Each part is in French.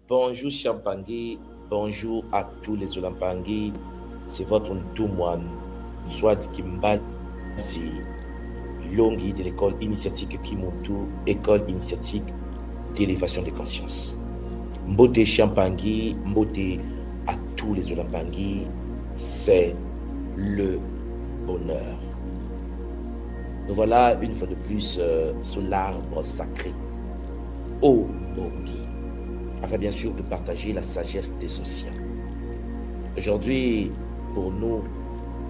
Bonjour Champangui, bonjour à tous les Olampangui. C'est votre Ntoumouane, Swad Kimbazi, Longi de l'école initiatique Kimuntu, école initiatique d'élévation des consciences. Mbote Champangui, mbote à tous les Olampangui, c'est le bonheur. Nous voilà une fois de plus sous l'arbre sacré, Omongi, afin bien sûr de partager la sagesse des océans. Aujourd'hui, pour nous,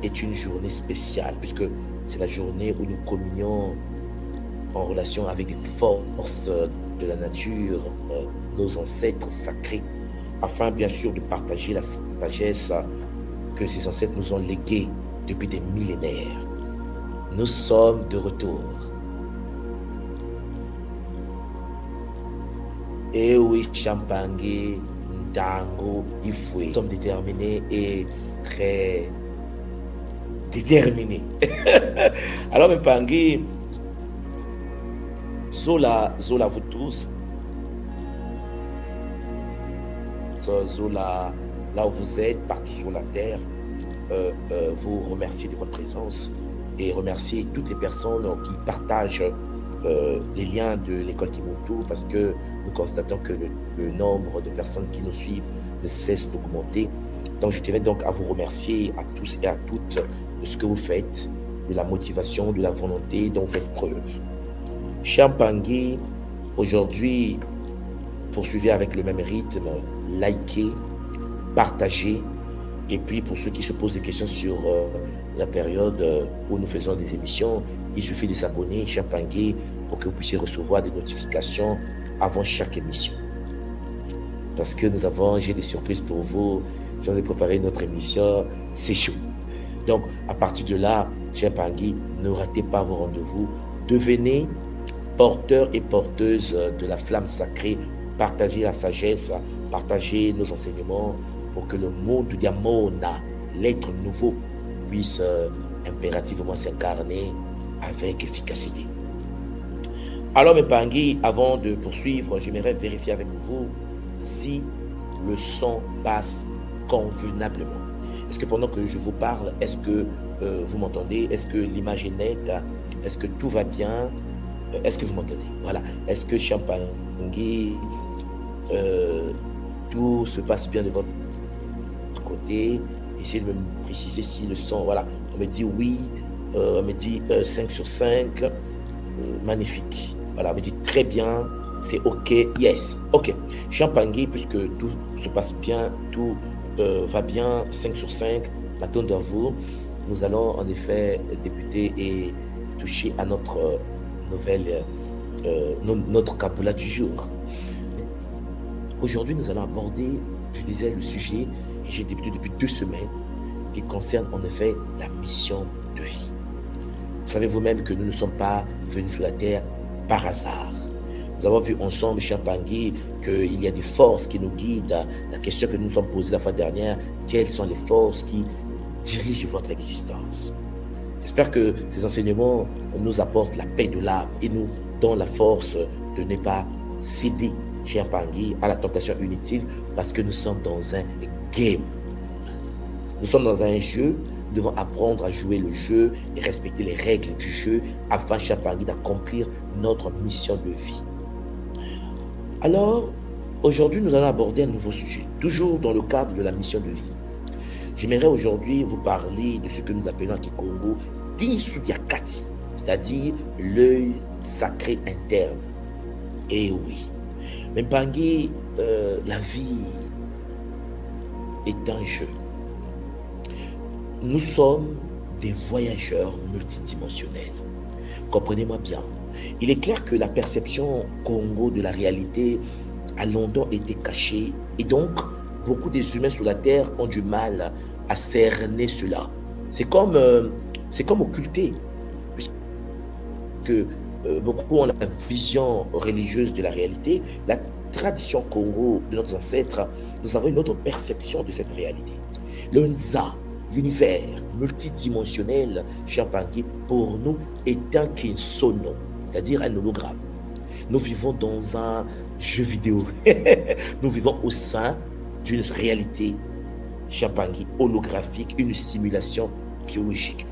est une journée spéciale, puisque c'est la journée où nous communions en relation avec les forces de la nature, nos ancêtres sacrés, afin bien sûr de partager la sagesse que ces ancêtres nous ont léguée depuis des millénaires. Nous sommes de retour. Et oui, Champangui, Ndango, Ifoué. Nous sommes déterminés et très déterminés. Alors, Mpangui, Zola vous tous. Zola, là où vous êtes, partout sur la terre, vous remerciez de votre présence et remercier toutes les personnes qui partagent les liens de l'école Kimuntu, parce que nous constatons que le nombre de personnes qui nous suivent ne cesse d'augmenter. Donc je tenais donc à vous remercier à tous et à toutes de ce que vous faites, de la motivation, de la volonté dont vous faites preuve. Champangui, aujourd'hui, poursuivez avec le même rythme, likez, partagez, et puis pour ceux qui se posent des questions sur la période où nous faisons des émissions, il suffit de s'abonner, Champangui, pour que vous puissiez recevoir des notifications avant chaque émission. Parce que j'ai des surprises pour vous. Si on a préparé notre émission, c'est chaud. Donc, à partir de là, Champangui, ne ratez pas vos rendez-vous. Devenez porteurs et porteuses de la flamme sacrée. Partagez la sagesse, partagez nos enseignements pour que le monde du Diamona, l'être nouveau, puisse impérativement s'incarner avec efficacité. Alors, Mpangui, avant de poursuivre, j'aimerais vérifier avec vous si le son passe convenablement. Est-ce que pendant que je vous parle, est-ce que vous m'entendez? Est-ce que l'image est nette? Est-ce que tout va bien? Est-ce que vous m'entendez? Voilà. Est-ce que Champangui, tout se passe bien de votre côté? Essayez de me préciser si le son, voilà. On me dit oui, on me dit 5 sur 5, magnifique. Voilà, on me dit très bien, c'est ok, yes, ok. Champangui, puisque tout se passe bien, tout va bien, 5 sur 5, m'attends à vous. Nous allons en effet débuter et toucher à notre nouvelle, notre Kabbalah du jour. Aujourd'hui, nous allons aborder, je disais, le sujet que j'ai débuté depuis 2 semaines, qui concerne en effet la mission de vie. Vous savez vous-même que nous ne sommes pas venus sur la terre par hasard. Nous avons vu ensemble, Champangui, qu'il y a des forces qui nous guident. La question que nous nous sommes posée la fois dernière, quelles sont les forces qui dirigent votre existence? J'espère que ces enseignements nous apportent la paix de l'âme et nous donnent la force de ne pas céder, Champangui, à la tentation inutile, parce que nous sommes dans un game. Nous sommes dans un jeu. Nous devons apprendre à jouer le jeu et respecter les règles du jeu afin, Champangui, d'accomplir notre mission de vie. Alors, aujourd'hui, nous allons aborder un nouveau sujet, toujours dans le cadre de la mission de vie. J'aimerais aujourd'hui vous parler de ce que nous appelons à Kikongo Disudiakati, c'est-à-dire l'œil sacré interne. Et oui, mais Mpangi, la vie est un jeu. Nous sommes des voyageurs multidimensionnels. Comprenez-moi bien. Il est clair que la perception Congo de la réalité a longtemps été cachée et donc beaucoup des humains sur la terre ont du mal à cerner cela. C'est comme occulté, puisque beaucoup ont la vision religieuse de la réalité. La tradition Congo de nos ancêtres, nous avons une autre perception de cette réalité. Le Nza, l'univers multidimensionnel, Champangui, pour nous est un kinsono, c'est-à-dire un hologramme. Nous vivons dans un jeu vidéo. Nous vivons au sein d'une réalité Champangui holographique, une simulation biologique.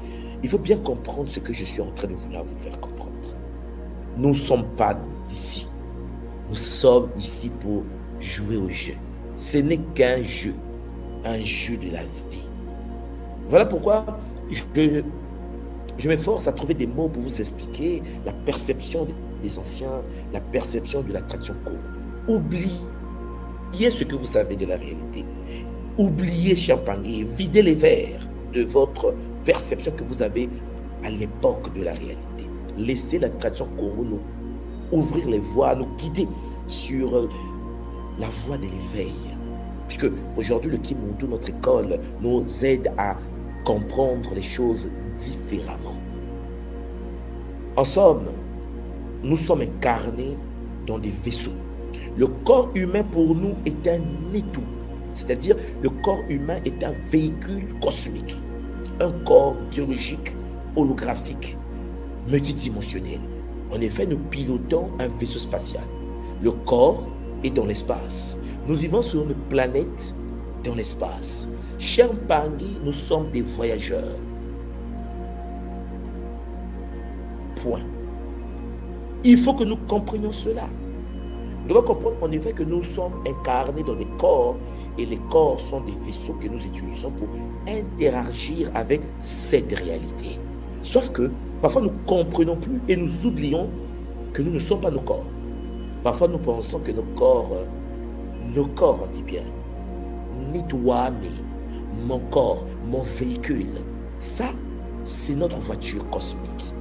Il faut bien comprendre ce que je suis en train de vouloir vous faire comprendre. Nous ne sommes pas d'ici. Nous sommes ici pour jouer au jeu. Ce n'est qu'un jeu de la vie. Voilà pourquoi je m'efforce à trouver des mots pour vous expliquer la perception des anciens, la perception de la tradition Congo. Oubliez ce que vous savez de la réalité. Oubliez Champangui, videz les verres de votre perception que vous avez à l'époque de la réalité. Laissez la tradition Congo nous ouvrir les voies, nous guider sur la voie de l'éveil. Puisque aujourd'hui, le Kimuntu, notre école, nous aide à comprendre les choses différemment. En somme, nous sommes incarnés dans des vaisseaux. Le corps humain pour nous est un étau, c'est-à-dire le corps humain est un véhicule cosmique, un corps biologique, holographique, multidimensionnel. En effet, nous pilotons un vaisseau spatial. Le corps est dans l'espace. Nous vivons sur une planète dans l'espace. Champangui, nous sommes des voyageurs. Point. Il faut que nous comprenions cela. Nous devons comprendre en effet que nous sommes incarnés dans des corps et les corps sont des vaisseaux que nous utilisons pour interagir avec cette réalité. Sauf que parfois nous ne comprenons plus et nous oublions que nous ne sommes pas nos corps. Parfois nous pensons que nos corps, on dit bien, ni toi, mais mon corps, mon véhicule, ça, c'est notre voiture cosmique.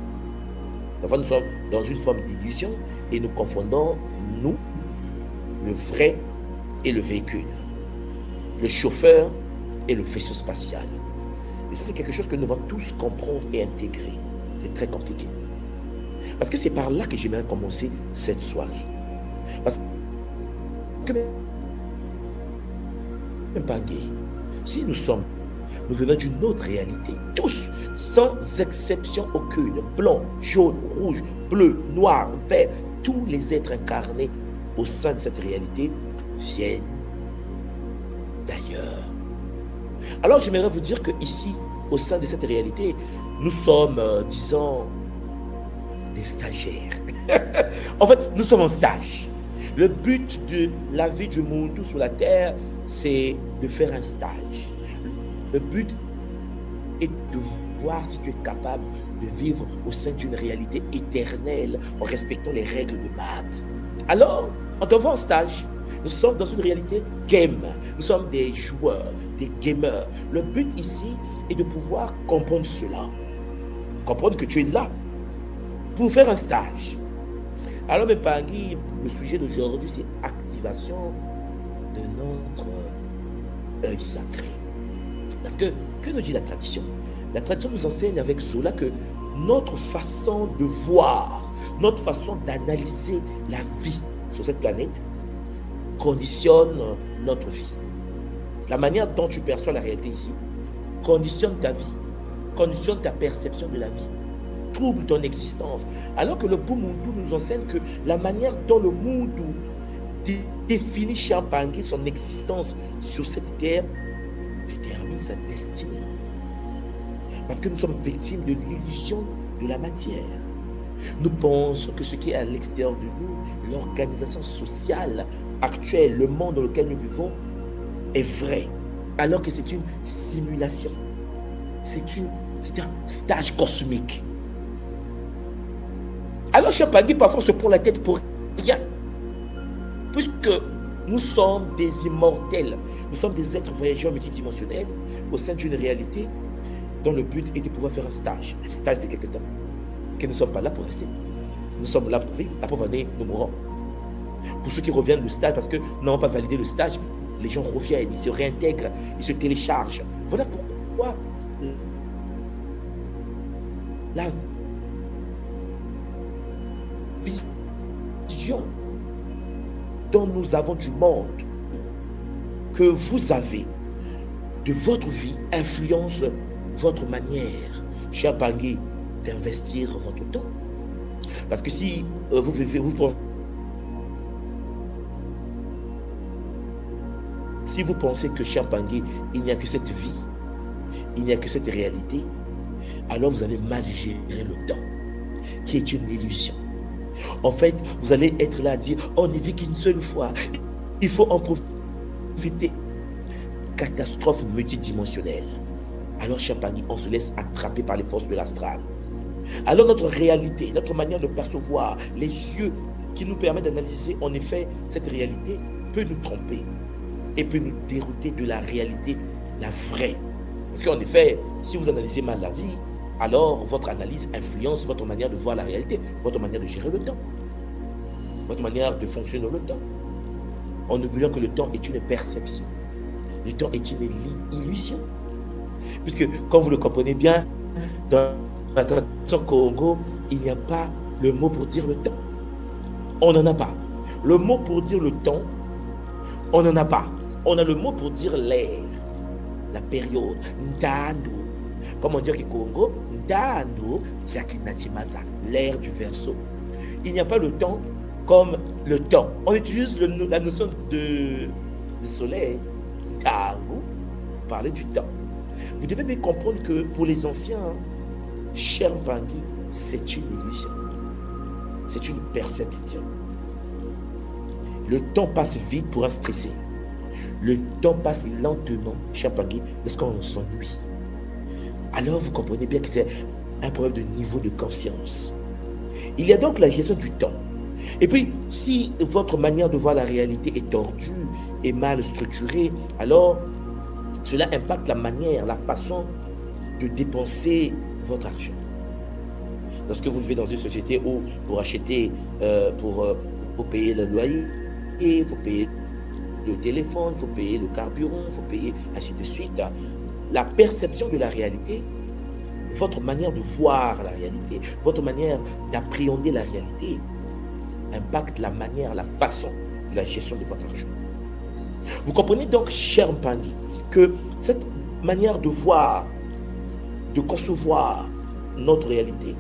Parfois nous sommes dans une forme d'illusion et nous confondons nous, le vrai et le véhicule, le chauffeur et le vaisseau spatial. Et ça, c'est quelque chose que nous devons tous comprendre et intégrer. C'est très compliqué. Parce que c'est par là que j'aimerais commencer cette soirée. Parce que même pas gay. Si nous venons d'une autre réalité, tous, sans exception aucune, blanc, jaune, rouge, bleu, noir, vert, tous les êtres incarnés au sein de cette réalité viennent d'ailleurs. Alors j'aimerais vous dire que ici, au sein de cette réalité, nous sommes, disons, des stagiaires. En fait, nous sommes en stage. Le but de la vie du Muntu sur la terre, c'est de faire un stage. Le but est de voir si tu es capable de vivre au sein d'une réalité éternelle en respectant les règles de maths. Alors, en devant un stage, nous sommes dans une réalité game. Nous sommes des joueurs, des gamers. Le but ici est de pouvoir comprendre cela. Comprendre que tu es là pour faire un stage. Alors, mes Pangui, le sujet d'aujourd'hui, c'est activation de notre œil sacré. Parce que nous dit la tradition? La tradition nous enseigne avec Zola que notre façon de voir, notre façon d'analyser la vie sur cette planète conditionne notre vie. La manière dont tu perçois la réalité ici conditionne ta vie, conditionne ta perception de la vie, trouble ton existence. Alors que le Bumuntu nous enseigne que la manière dont le Muntu définit Champangui son existence sur cette terre détermine sa destinée. Parce que nous sommes victimes de l'illusion de la matière. Nous pensons que ce qui est à l'extérieur de nous, l'organisation sociale actuelle, le monde dans lequel nous vivons, est vrai. alors que c'est une simulation. C'est un stage cosmique. Alors Champagny, parfois, on se prend la tête pour rien. Puisque nous sommes des immortels, nous sommes des êtres voyageurs multidimensionnels au sein d'une réalité dont le but est de pouvoir faire un stage de quelque temps. Parce que nous ne sommes pas là pour rester. Nous sommes là pour vivre. Après, nous mourrons. Pour ceux qui reviennent du stage, parce que nous n'avons pas validé le stage, les gens reviennent, ils se réintègrent, ils se téléchargent. Voilà pourquoi la vision dont nous avons du monde que vous avez de votre vie influence votre manière, cher Pangui, d'investir votre temps. Parce que si vous pensez que cher Pangui, il n'y a que cette vie, il n'y a que cette réalité, alors vous avez mal géré le temps, qui est une illusion. En fait, vous allez être là à dire, on ne vit qu'une seule fois, il faut en profiter. Catastrophe multidimensionnelle. Alors, cher Pangui, on se laisse attraper par les forces de l'astral. Alors, notre réalité, notre manière de percevoir, les yeux qui nous permettent d'analyser, en effet, cette réalité, peut nous tromper et peut nous dérouter de la réalité, la vraie. Parce qu'en effet, si vous analysez mal la vie, alors votre analyse influence votre manière de voir la réalité, votre manière de gérer le temps, votre manière de fonctionner le temps. En oubliant que le temps est une perception. Le temps est une illusion. Puisque, comme vous le comprenez bien, dans la tradition Congo, il n'y a pas le mot pour dire le temps. On n'en a pas. Le mot pour dire le temps, on n'en a pas. On a le mot pour dire l'air, la période, Ndando. Comme on dit au Congo, Ndando, Yakinachimaza, l'air du verseau. Il n'y a pas le temps comme le temps. On utilise la notion de soleil, Ndango, pour parler du temps. Vous devez bien comprendre que pour les anciens, cher Pangui, c'est une illusion. C'est une perception. Le temps passe vite pour un stressé. Le temps passe lentement, cher Pangui, lorsqu'on s'ennuie. Alors vous comprenez bien que c'est un problème de niveau de conscience. Il y a donc la gestion du temps. Et puis, si votre manière de voir la réalité est tordue et mal structurée, alors cela impacte la manière, la façon de dépenser votre argent. Lorsque vous vivez dans une société où pour acheter, pour payer le loyer, il faut payer le téléphone, il faut payer le carburant, il faut payer ainsi de suite. La perception de la réalité, votre manière de voir la réalité, votre manière d'appréhender la réalité impacte la manière, la façon de la gestion de votre argent. Vous comprenez donc, cher Pangui, que cette manière de voir, de concevoir notre réalité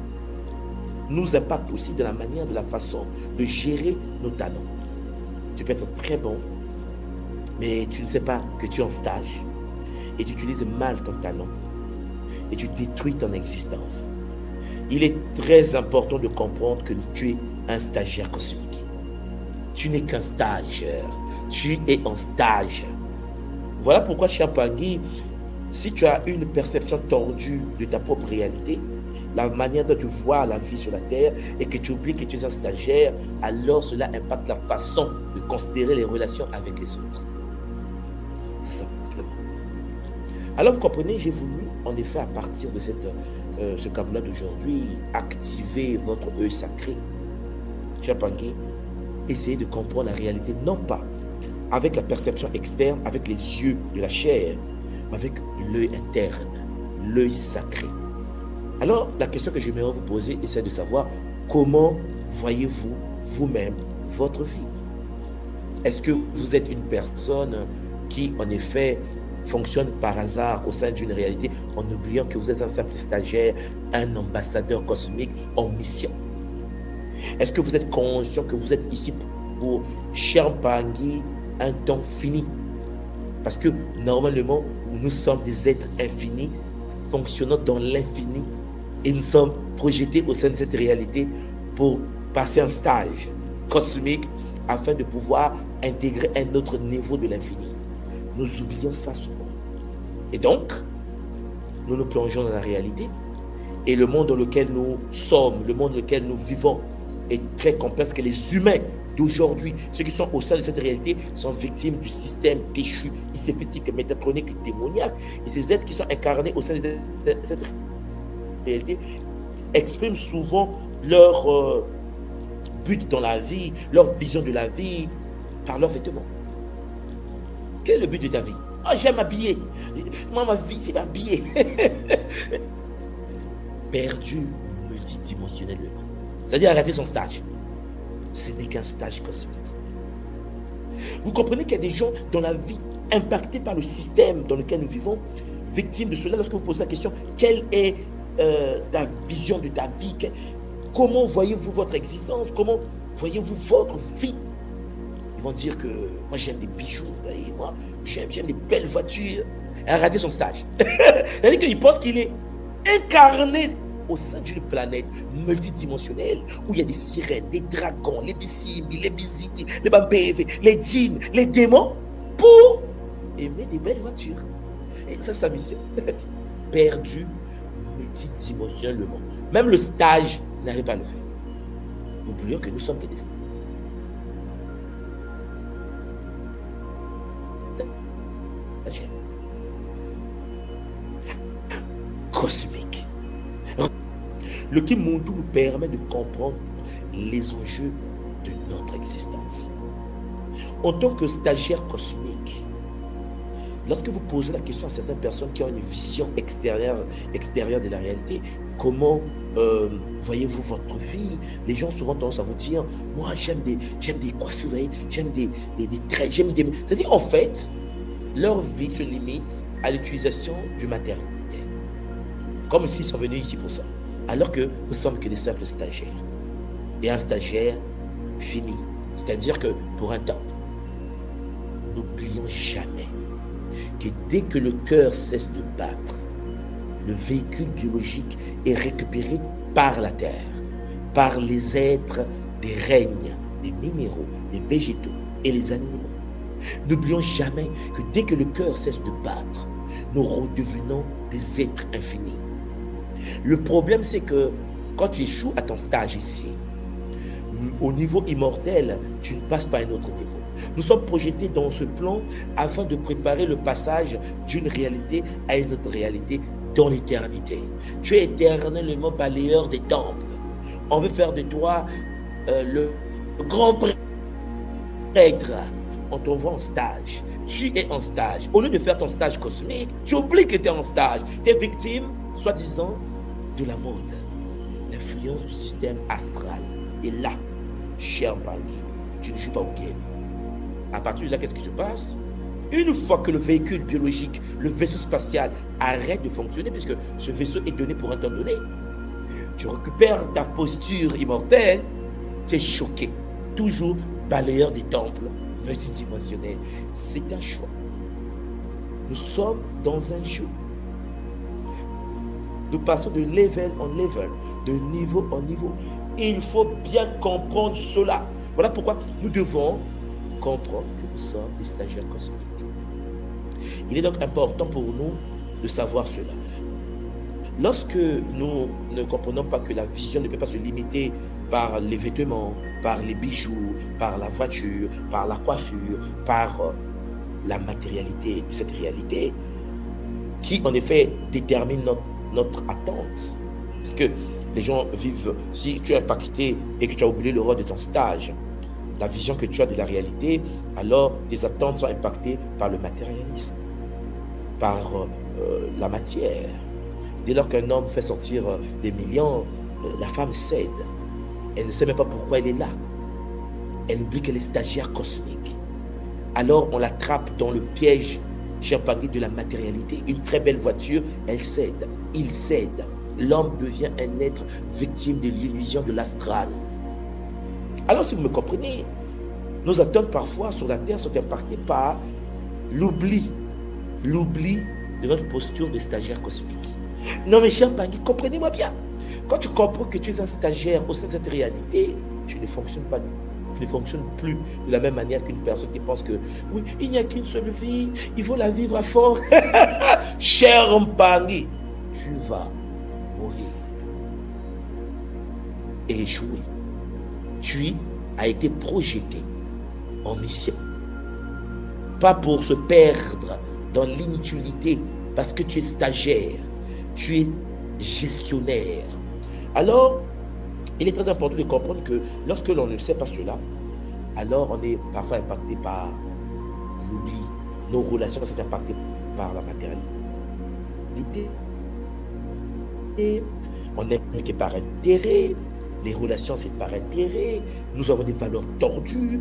nous impacte aussi de la manière, de la façon de gérer nos talents. Tu peux être très bon, mais tu ne sais pas que tu es en stage et tu utilises mal ton talent et tu détruis ton existence. Il est très important de comprendre que tu es un stagiaire cosmique. Tu n'es qu'un stagiaire. Tu es en stage. Voilà pourquoi, cher Pangui, si tu as une perception tordue de ta propre réalité, la manière dont tu vois la vie sur la terre et que tu oublies que tu es un stagiaire, alors cela impacte la façon de considérer les relations avec les autres. Tout simplement. Alors vous comprenez, j'ai voulu en effet à partir de ce vocabulaire d'aujourd'hui activer votre œil sacré. Cher Pangui, essayez de comprendre la réalité non pas avec la perception externe, avec les yeux de la chair, mais avec l'œil interne, l'œil sacré. Alors, la question que j'aimerais vous poser est celle de savoir comment voyez-vous vous-même votre vie? Est-ce que vous êtes une personne qui, en effet, fonctionne par hasard au sein d'une réalité en oubliant que vous êtes un simple stagiaire, un ambassadeur cosmique en mission? Est-ce que vous êtes conscient que vous êtes ici pour, cher Pangui, un temps fini? Parce que normalement, nous sommes des êtres infinis, fonctionnant dans l'infini, et nous sommes projetés au sein de cette réalité pour passer un stage cosmique afin de pouvoir intégrer un autre niveau de l'infini. Nous oublions ça souvent. Et donc, nous nous plongeons dans la réalité. Et le monde dans lequel nous sommes, le monde dans lequel nous vivons est très complexe, que les humains d'aujourd'hui, ceux qui sont au sein de cette réalité, sont victimes du système déchu, iséphétique, métatronique, démoniaque. Et ces êtres qui sont incarnés au sein de cette réalité expriment souvent leur but dans la vie, leur vision de la vie par leurs vêtements. Quel est le but de ta vie? Ah, j'aime m'habiller. Moi, ma vie, c'est m'habiller. Perdu multidimensionnellement. C'est-à-dire arrêter son stage. Ce n'est qu'un stage cosmique. Vous comprenez qu'il y a des gens dans la vie impactés par le système dans lequel nous vivons, victimes de cela. Lorsque vous posez la question, quelle est ta vision de ta vie? Comment voyez-vous votre existence? Comment voyez-vous votre vie? Ils vont dire que moi j'aime des bijoux, et moi j'aime des belles voitures. Et arrêter son stage. C'est-à-dire qu'il pense qu'il est incarné au sein d'une planète multidimensionnelle où il y a des sirènes, des dragons, les bisimbi, les bisiti, les bambévé, les djinns, les démons pour aimer des belles voitures. Et ça, c'est sa mission. Perdu multidimensionnellement. Même le stage n'arrive pas à le faire. N'oublions que nous sommes que des stagiaires. Cosmique. Le Kimuntu nous permet de comprendre les enjeux de notre existence. En tant que stagiaire cosmique, lorsque vous posez la question à certaines personnes qui ont une vision extérieure de la réalité, comment voyez-vous votre vie? Les gens souvent tendance à vous dire, moi j'aime des coiffures, j'aime des traits, j'aime des... C'est-à-dire en fait, leur vie se limite à l'utilisation du matériel. Comme s'ils sont venus ici pour ça. Alors que nous sommes que des simples stagiaires. Et un stagiaire fini. C'est-à-dire que pour un temps, n'oublions jamais que dès que le cœur cesse de battre, le véhicule biologique est récupéré par la terre, par les êtres des règnes, des minéraux, des végétaux et les animaux. N'oublions jamais que dès que le cœur cesse de battre, nous redevenons des êtres infinis. Le problème, c'est que quand tu échoues à ton stage ici, au niveau immortel, tu ne passes pas à un autre niveau. Nous sommes projetés dans ce plan afin de préparer le passage d'une réalité à une autre réalité dans l'éternité. Tu es éternellement balayeur des temples. On veut faire de toi le grand prêtre. On t'envoie en stage. Tu es en stage. Au lieu de faire ton stage cosmique, tu oublies que tu es en stage. Tu es victime, soi-disant, de la mode, l'influence du système astral. Et là, cher Bangui, tu ne joues pas au game. À partir de là, qu'est-ce qui se passe? Une fois que le véhicule biologique, le vaisseau spatial arrête de fonctionner, puisque ce vaisseau est donné pour un temps donné, tu récupères ta posture immortelle, tu es choqué. Toujours balayeur des temples multidimensionnels. C'est un choix. Nous sommes dans un jeu. Nous passons de level en level, de niveau en niveau. Il faut bien comprendre cela. Voilà pourquoi nous devons comprendre que nous sommes des stagiaires cosmiques. Il est donc important pour nous de savoir cela. Lorsque nous ne comprenons pas que la vision ne peut pas se limiter par les vêtements, par les bijoux, par la voiture, par la coiffure, par la matérialité de cette réalité, qui en effet détermine notre attente. Parce que les gens vivent, si tu es impacté et que tu as oublié le rôle de ton stage, la vision que tu as de la réalité, alors tes attentes sont impactées par le matérialisme, par la matière. Dès lors qu'un homme fait sortir des millions, la femme cède. Elle ne sait même pas pourquoi elle est là. Elle oublie qu'elle est stagiaire cosmique. Alors on l'attrape dans le piège, cher Bangui, de la matérialité. Une très belle voiture, elle cède. Il cède. L'homme devient un être victime de l'illusion de l'astral. Alors si vous me comprenez, nos attentes parfois sur la terre sont impactées par l'oubli de notre posture de stagiaire cosmique. Non mais cher Bangui, comprenez-moi bien. Quand tu comprends que tu es un stagiaire au sein de cette réalité, tu ne fonctionnes pas ne fonctionne plus de la même manière qu'une personne qui pense que oui, il n'y a qu'une seule vie, il faut la vivre à fond. Cher Mpangi, tu vas mourir et échouer. Tu as été projeté en mission. Pas pour se perdre dans l'inutilité, parce que tu es stagiaire, tu es gestionnaire. Alors, il est très important de comprendre que lorsque l'on ne sait pas cela, alors on est parfois impacté par l'oubli. Nos relations sont impactées par la matérialité. Et on est impliqué par intérêt. Les relations, c'est par intérêt. Nous avons des valeurs tordues.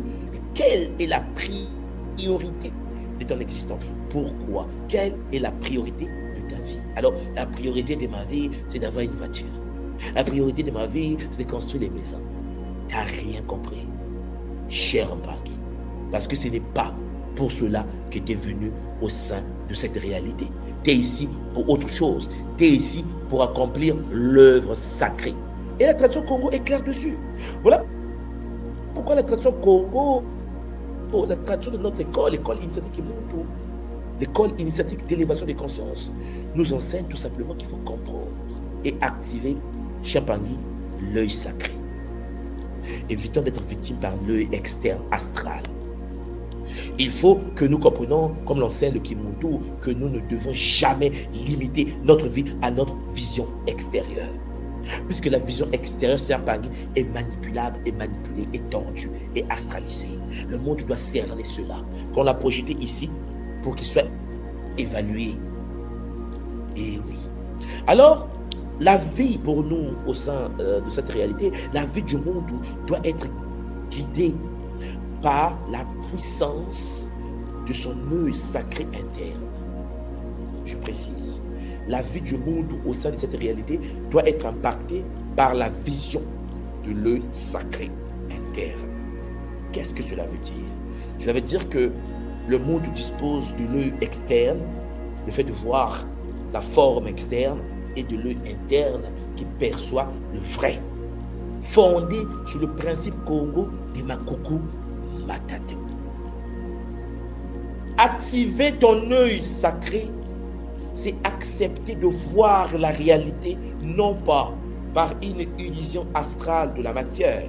Quelle est la priorité de ton existence? Pourquoi? Quelle est la priorité de ta vie? Alors, la priorité de ma vie, c'est d'avoir une voiture. La priorité de ma vie, c'est de construire des maisons. Tu n'as rien compris, cher Mpangi. Parce que ce n'est pas pour cela que tu es venu au sein de cette réalité. Tu es ici pour autre chose. Tu es ici pour accomplir l'œuvre sacrée. Et la tradition Congo est claire dessus. Voilà pourquoi la tradition Congo, la tradition de notre école, l'école initiatique Kimuntu, l'école initiatique d'élévation des consciences, nous enseigne tout simplement qu'il faut comprendre et activer, cher Mpangi, l'œil sacré. Évitons d'être victime par l'œil externe astral. Il faut que nous comprenions, comme l'enseigne le Kimuntu, que nous ne devons jamais limiter notre vie à notre vision extérieure. Puisque la vision extérieure, c'est est manipulable, est manipulée, est tordue, est astralisée. Le monde doit cerner cela, qu'on l'a projeté ici pour qu'il soit évalué. Et oui. Alors, la vie pour nous au sein de cette réalité, la vie du monde doit être guidée par la puissance de son œil sacré interne. Je précise. La vie du monde au sein de cette réalité doit être impactée par la vision de l'œil sacré interne. Qu'est-ce que cela veut dire? Cela veut dire que le monde dispose de l'œil externe, le fait de voir la forme externe, et de l'œil interne qui perçoit le vrai, fondé sur le principe Congo de Makuku Matatu. Activer ton œil sacré, c'est accepter de voir la réalité non pas par une illusion astrale de la matière,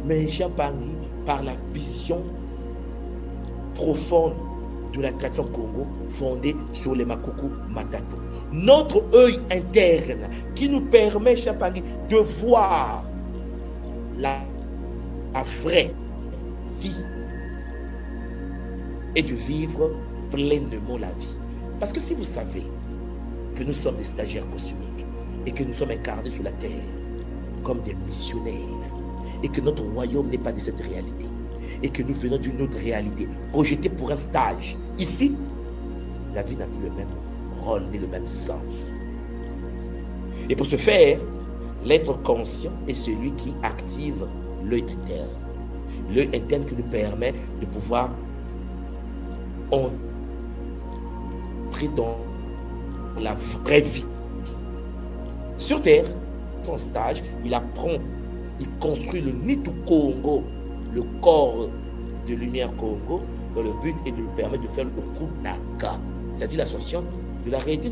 mais cher Mpangi, par la vision profonde de la tradition Congo fondée sur les Makuku Matatu. Notre œil interne qui nous permet, cher Mpangi, de voir la vraie vie et de vivre pleinement la vie. Parce que si vous savez que nous sommes des stagiaires cosmiques et que nous sommes incarnés sur la terre comme des missionnaires et que notre royaume n'est pas de cette réalité et que nous venons d'une autre réalité projetée pour un stage, ici, la vie n'a plus le même rôle ni le même sens. Et pour ce faire, l'être conscient est celui qui active l'œil interne. L'œil interne qui nous permet de pouvoir entrer dans la vraie vie. Sur Terre, son stage, il apprend, il construit le Nitu Congo, le corps de lumière Congo, dont le but est de lui permettre de faire le Kunaka, c'est-à-dire l'ascension de la réalité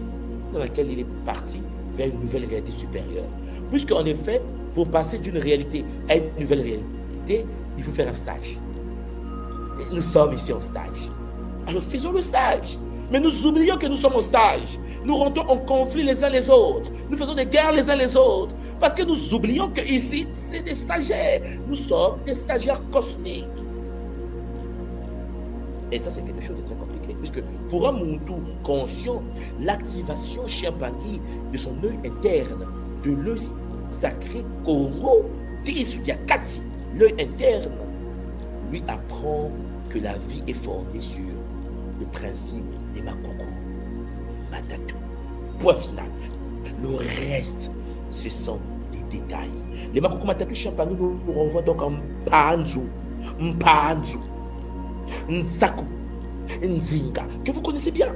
dans laquelle il est parti vers une nouvelle réalité supérieure. Puisqu'en effet, pour passer d'une réalité à une nouvelle réalité, il faut faire un stage. Et nous sommes ici en stage. Alors faisons le stage. Mais nous oublions que nous sommes en stage. Nous rentrons en conflit les uns les autres. Nous faisons des guerres les uns les autres. Parce que nous oublions qu'ici, c'est des stagiaires. Nous sommes des stagiaires cosmiques. Et ça, c'est quelque chose de très compliqué. Puisque pour un Muntu conscient, l'activation chez Mpangi de son œil interne, de l'œil sacré Congo, Kati, l'œil interne, lui apprend que la vie est fondée sur le principe des Makuku Matatu. Point final. Le reste, ce sont des détails. Les Makuku Matatu Champagne nous renvoient donc en Mpanzu, Nsaku, Nzinga, que vous connaissez bien.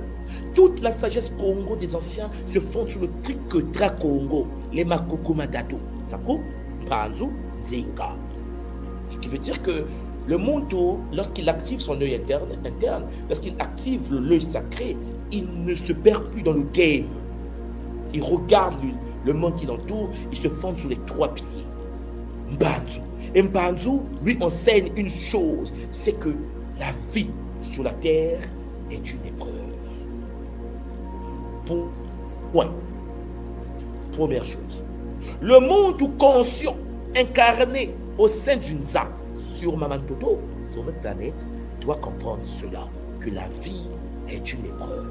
Toute la sagesse Congo des anciens se fonde sur le Triketra Congo, les Makuku Matatu. Saku, Mpanzu, Nzinga. Ce qui veut dire que le Monto, lorsqu'il active son œil interne, lorsqu'il active l'œil sacré, il ne se perd plus dans le game. Il regarde le monde qui l'entoure, il se fonde sur les 3 piliers. Mbanzu. Et Mbanzu lui enseigne une chose, c'est que la vie sur la terre est une épreuve. Point. Première chose. Le monde conscient, incarné au sein d'une ZA sur Mamantoto, sur notre planète, doit comprendre cela, que la vie est une épreuve.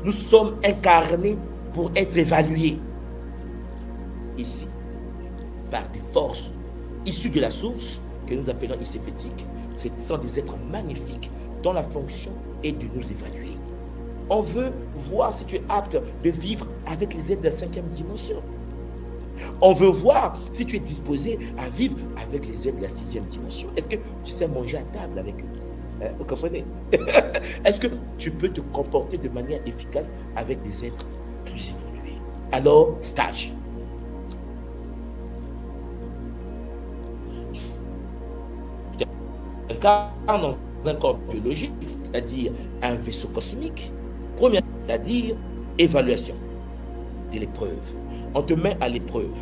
Nous sommes incarnés pour être évalués ici par des forces issues de la source que nous appelons Iséphétique. Ce sont des êtres magnifiques dont la fonction est de nous évaluer. On veut voir si tu es apte de vivre avec les êtres de la 5e dimension. On veut voir si tu es disposé à vivre avec les êtres de la 6e dimension. Est-ce que tu sais manger à table avec eux? Vous comprenez? Est-ce que tu peux te comporter de manière efficace avec des êtres plus évolués? Alors, stage. Un cas dans un corps biologique, c'est-à-dire un vaisseau cosmique. Première, c'est-à-dire évaluation de l'épreuve. On te met à l'épreuve.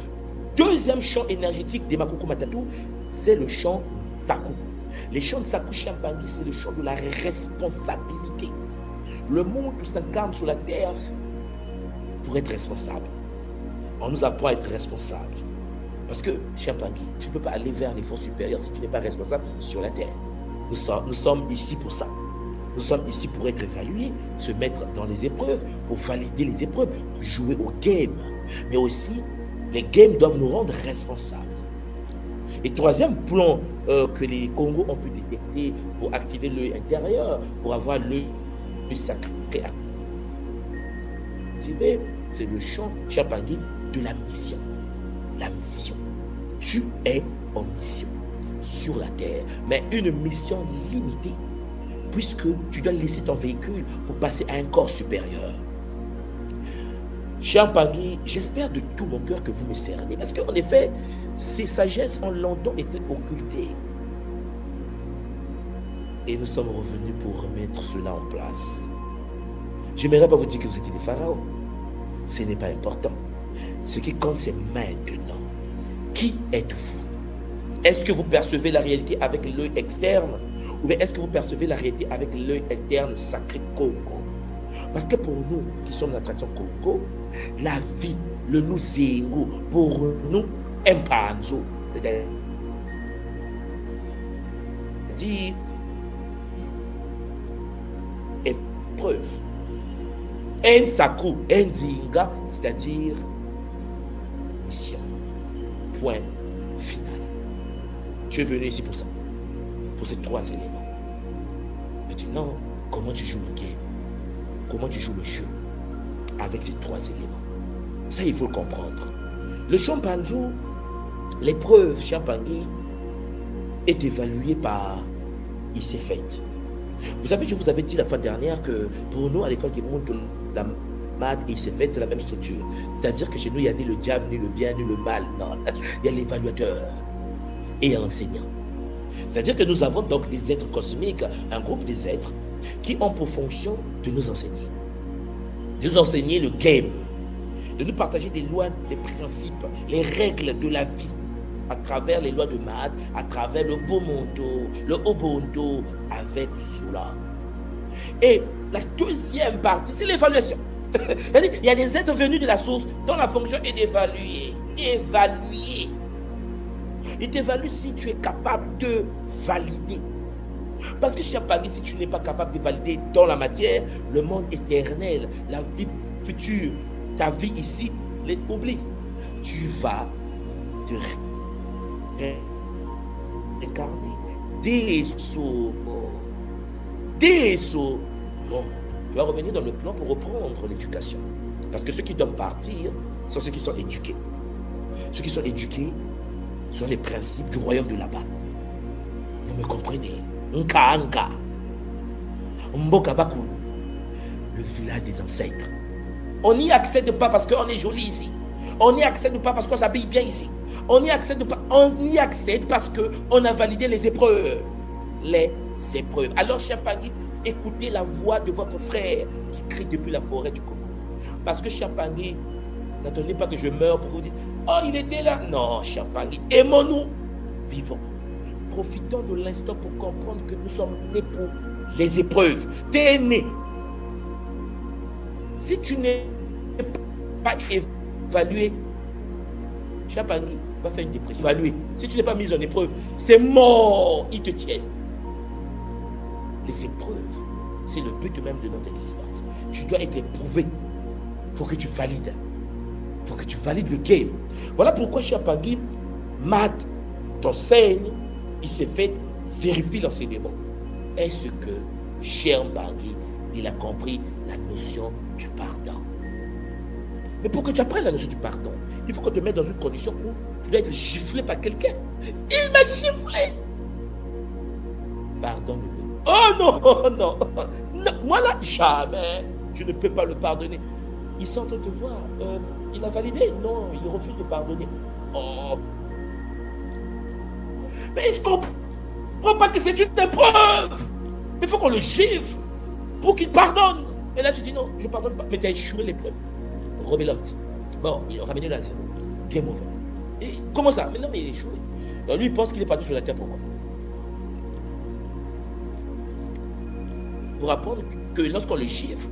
Deuxième champ énergétique des Makuku Matatu, c'est le champ Saku. Les champs de Saku Champangui, c'est le champ de la responsabilité. Le monde s'incarne sur la terre pour être responsable. On nous apprend à être responsable. Parce que, Champangui, tu ne peux pas aller vers les forces supérieures si tu n'es pas responsable sur la terre. Nous sommes ici pour ça. Nous sommes ici pour être évalués, se mettre dans les épreuves, pour valider les épreuves, jouer au game. Mais aussi, les games doivent nous rendre responsables. Et troisième plan que les Congos ont pu détecter pour activer l'œil intérieur, pour avoir l'œil sacré activé, c'est le champ Champangui de la mission. La mission. Tu es en mission sur la terre, mais une mission limitée, puisque tu dois laisser ton véhicule pour passer à un corps supérieur. Champangui, j'espère de tout mon cœur que vous me cernez, parce qu'en effet, ces sagesses ont longtemps été occultées. Et nous sommes revenus pour remettre cela en place. Je n'aimerais pas vous dire que vous étiez des pharaons. Ce n'est pas important. Ce qui compte, c'est maintenant. Qui êtes-vous? Est-ce que vous percevez la réalité avec l'œil externe? Ou bien est-ce que vous percevez la réalité avec l'œil interne sacré Congo? Parce que pour nous qui sommes dans la tradition Congo, la vie, le nous zéro, pour nous, impanzo, c'est-à-dire épreuve. Un saku, un dinga, c'est-à-dire mission. Point final. Tu es venu ici pour ça, pour ces 3 éléments. Maintenant, comment tu joues le game? Comment tu joues le jeu avec ces 3 éléments? Ça, il faut le comprendre. Le chimpanzé, l'épreuve Champangui est évaluée par Iséphétique. Vous savez, je vous avais dit la fois dernière que pour nous, à l'école qui monte la MAD et Iséphétique, c'est la même structure. C'est-à-dire que chez nous, il n'y a ni le diable, ni le bien, ni le mal. Non, il y a l'évaluateur et l'enseignant. C'est-à-dire que nous avons donc des êtres cosmiques, un groupe des êtres qui ont pour fonction de nous enseigner le game, de nous partager des lois, des principes, les règles de la vie à travers les lois de Mad, à travers le Bomondo, le Obondo, avec cela. Et la deuxième partie, c'est l'évaluation. C'est-à-dire, il y a des êtres venus de la source dont la fonction est d'évaluer. Évaluer. Il t'évalue si tu es capable de valider. Parce que Champangui, si tu n'es pas capable de valider dans la matière, le monde éternel, la vie future, ta vie ici, oublie. Tu vas te réincarner. Dès ce moment, tu vas revenir dans le plan pour reprendre l'éducation. Parce que ceux qui doivent partir sont ceux qui sont éduqués. Ceux qui sont éduqués sont les principes du royaume de là-bas. Vous me comprenez? Nkaanga, Mbokabaku, le village des ancêtres. On n'y accède pas parce qu'on est joli ici. On n'y accède pas parce qu'on s'habille bien ici. On y accède parce qu'on a validé les épreuves. Les épreuves. Alors, cher Pangui, écoutez la voix de votre frère qui crie depuis la forêt du Congo. Parce que, cher Pangui, n'attendez pas que je meure pour vous dire « Oh, il était là ». Non, cher Pangui, aimons-nous, vivons. Profitons de l'instant pour comprendre que nous sommes nés pour les épreuves. Tu es né. Si tu n'es pas évalué, cher Pangui, va faire une dépression. Évalué. Si tu n'es pas mis en épreuve, c'est mort. Ils te tiennent. Les épreuves, c'est le but même de notre existence. Tu dois être éprouvé. Il faut que tu valides. Il faut que tu valides le game. Voilà pourquoi, cher Pangui, Matt t'enseigne, il s'est fait vérifier l'enseignement. Est-ce que, cher Pangui, il a compris la notion du pardon? Mais pour que tu apprennes la notion du pardon, il faut qu'on te mette dans une condition où tu dois être giflé par quelqu'un. Il m'a giflé. Pardonne-le. Oh non, non, non. Moi là, jamais. Je ne peux pas le pardonner. Il s'est en train de te voir. Il a validé? Non, il refuse de pardonner. Oh. Mais il ne comprend pas que c'est une épreuve. Il faut qu'on le gifle pour qu'il pardonne. Et là, tu dis non, je ne pardonne pas. Mais tu as échoué l'épreuve. Rebelote. Bon, il a ramené là, c'est bon. Game over. Et comment ça? Mais non, mais il est échoué. Donc lui, il pense qu'il est parti sur la terre. Pourquoi? Pour apprendre que lorsqu'on le gifle,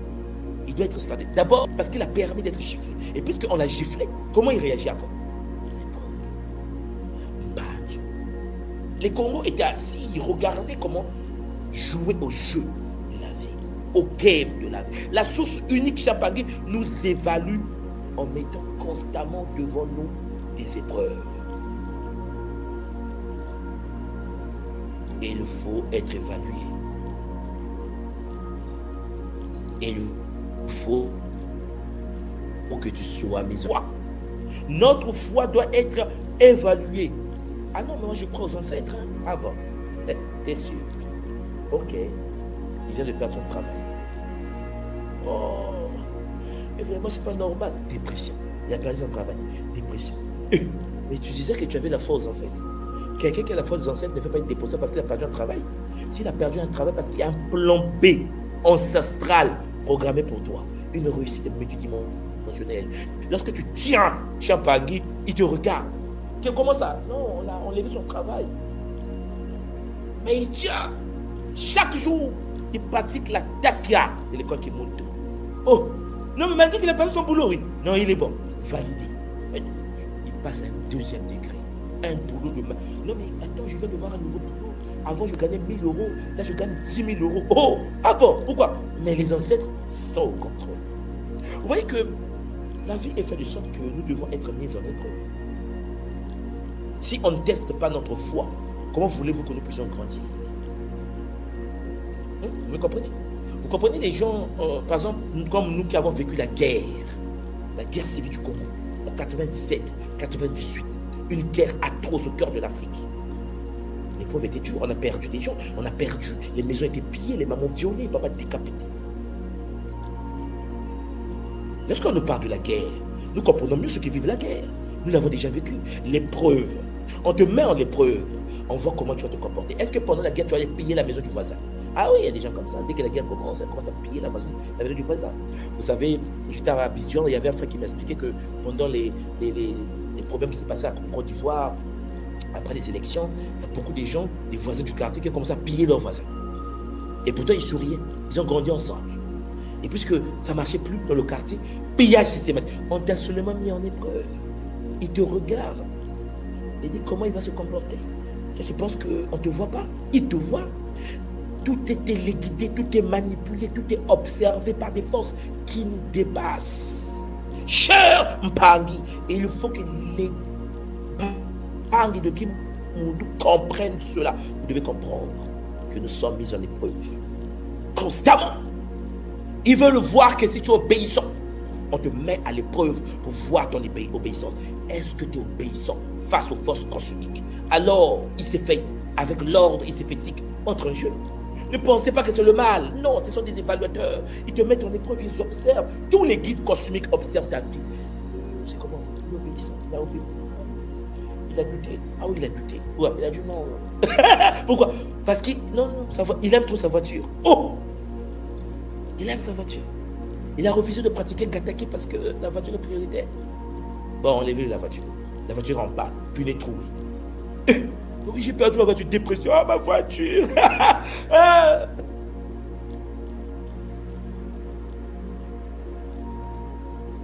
il doit être stadé. D'abord, parce qu'il a permis d'être giflé. Et puisqu'on l'a giflé, comment il réagit après? Les Congos étaient assis, ils regardaient comment jouer au jeu de la vie, au game de la vie. La source unique, cher Pangui, nous évalue en mettant constamment devant nous des épreuves. Et il faut être évalué. Et il faut que tu sois mis en foi. Notre foi doit être évaluée. Ah non, mais moi je crois aux ancêtres. Hein? Ah bon, t'es sûr? Ok. Il vient de perdre son travail. Oh, mais vraiment, c'est pas normal. Dépression. Il a perdu son travail. Dépression. Mais tu disais que tu avais la foi aux ancêtres. Quelqu'un qui a la foi aux ancêtres ne fait pas une dépression parce qu'il a perdu un travail. S'il a perdu un travail parce qu'il y a un plan B ancestral programmé pour toi. Une réussite multidimensionnelle. Lorsque tu tiens cher Pangui, il te regarde. Comment ça? Non, on a enlevé son travail. Mais il tient. Chaque jour, il pratique la takia de l'école qui monte. Oh, non, mais malgré qu'il a perdu son boulot, oui. Non, il est bon. Validé. Il passe à un deuxième degré. Un boulot de main. Non, mais attends, je viens de voir un nouveau boulot. Avant, je gagnais 1000 euros. Là, je gagne 10 000 euros. Oh, ah bon, pourquoi? Mais les ancêtres sont au contrôle. Vous voyez que la vie est faite de sorte que nous devons être mis en épreuve. Si on ne teste pas notre foi, comment voulez-vous que nous puissions grandir? Vous me comprenez? Vous comprenez les gens, par exemple, comme nous qui avons vécu la guerre civile du Congo, en 97, 98, une guerre atroce au cœur de l'Afrique. L'épreuve était dure, on a perdu des gens, on a perdu, les maisons étaient pillées, les mamans violées, les papas décapités. Lorsqu'on nous parle de la guerre, nous comprenons mieux ceux qui vivent la guerre. Nous l'avons déjà vécu. L'épreuve. On te met en épreuve. On voit comment tu vas te comporter. Est-ce que pendant la guerre, tu vas aller piller la maison du voisin? Ah oui, il y a des gens comme ça. Dès que la guerre commence, elle commence à piller la maison du voisin. Vous savez, j'étais à Abidjan, il y avait un frère qui m'expliquait que pendant les problèmes qui s'est passé à Côte d'Ivoire, après les élections, il y a beaucoup de gens, des voisins du quartier, qui ont commencé à piller leurs voisins. Et pourtant, ils souriaient. Ils ont grandi ensemble. Et puisque ça ne marchait plus dans le quartier, pillage systématique. On t'a seulement mis en épreuve. Il te regarde et dit comment il va se comporter. Je pense qu'on ne te voit pas. Il te voit. Tout est téléguidé, tout est manipulé, tout est observé par des forces qui nous dépassent. Cher Mpangi, et il faut que les Mpangi de qui nous comprennent cela. Vous devez comprendre que nous sommes mis en épreuve. Constamment. Ils veulent voir que si tu es obéissant, on te met à l'épreuve pour voir ton obéissance. Est-ce que tu es obéissant face aux forces cosmiques? Alors, il s'est fait, avec l'ordre, il s'est fait entre un jeu. Ne pensez pas que c'est le mal. Non, ce sont des évaluateurs. Ils te mettent en épreuve, ils observent. Tous les guides cosmiques observent ta vie. C'est comment? Il est obéissant. Il a obéi. il a douté. Ah oui, il a douté. Ouais, il a dit non. Pourquoi? Parce qu'il il aime trop sa voiture. Oh! Il aime sa voiture. Il a refusé de pratiquer Gataki parce que la voiture est prioritaire. Bon, on l'a vu la voiture. La voiture en bas, puis il est troué. Oui, j'ai perdu ma voiture, dépression. Ah, ma voiture.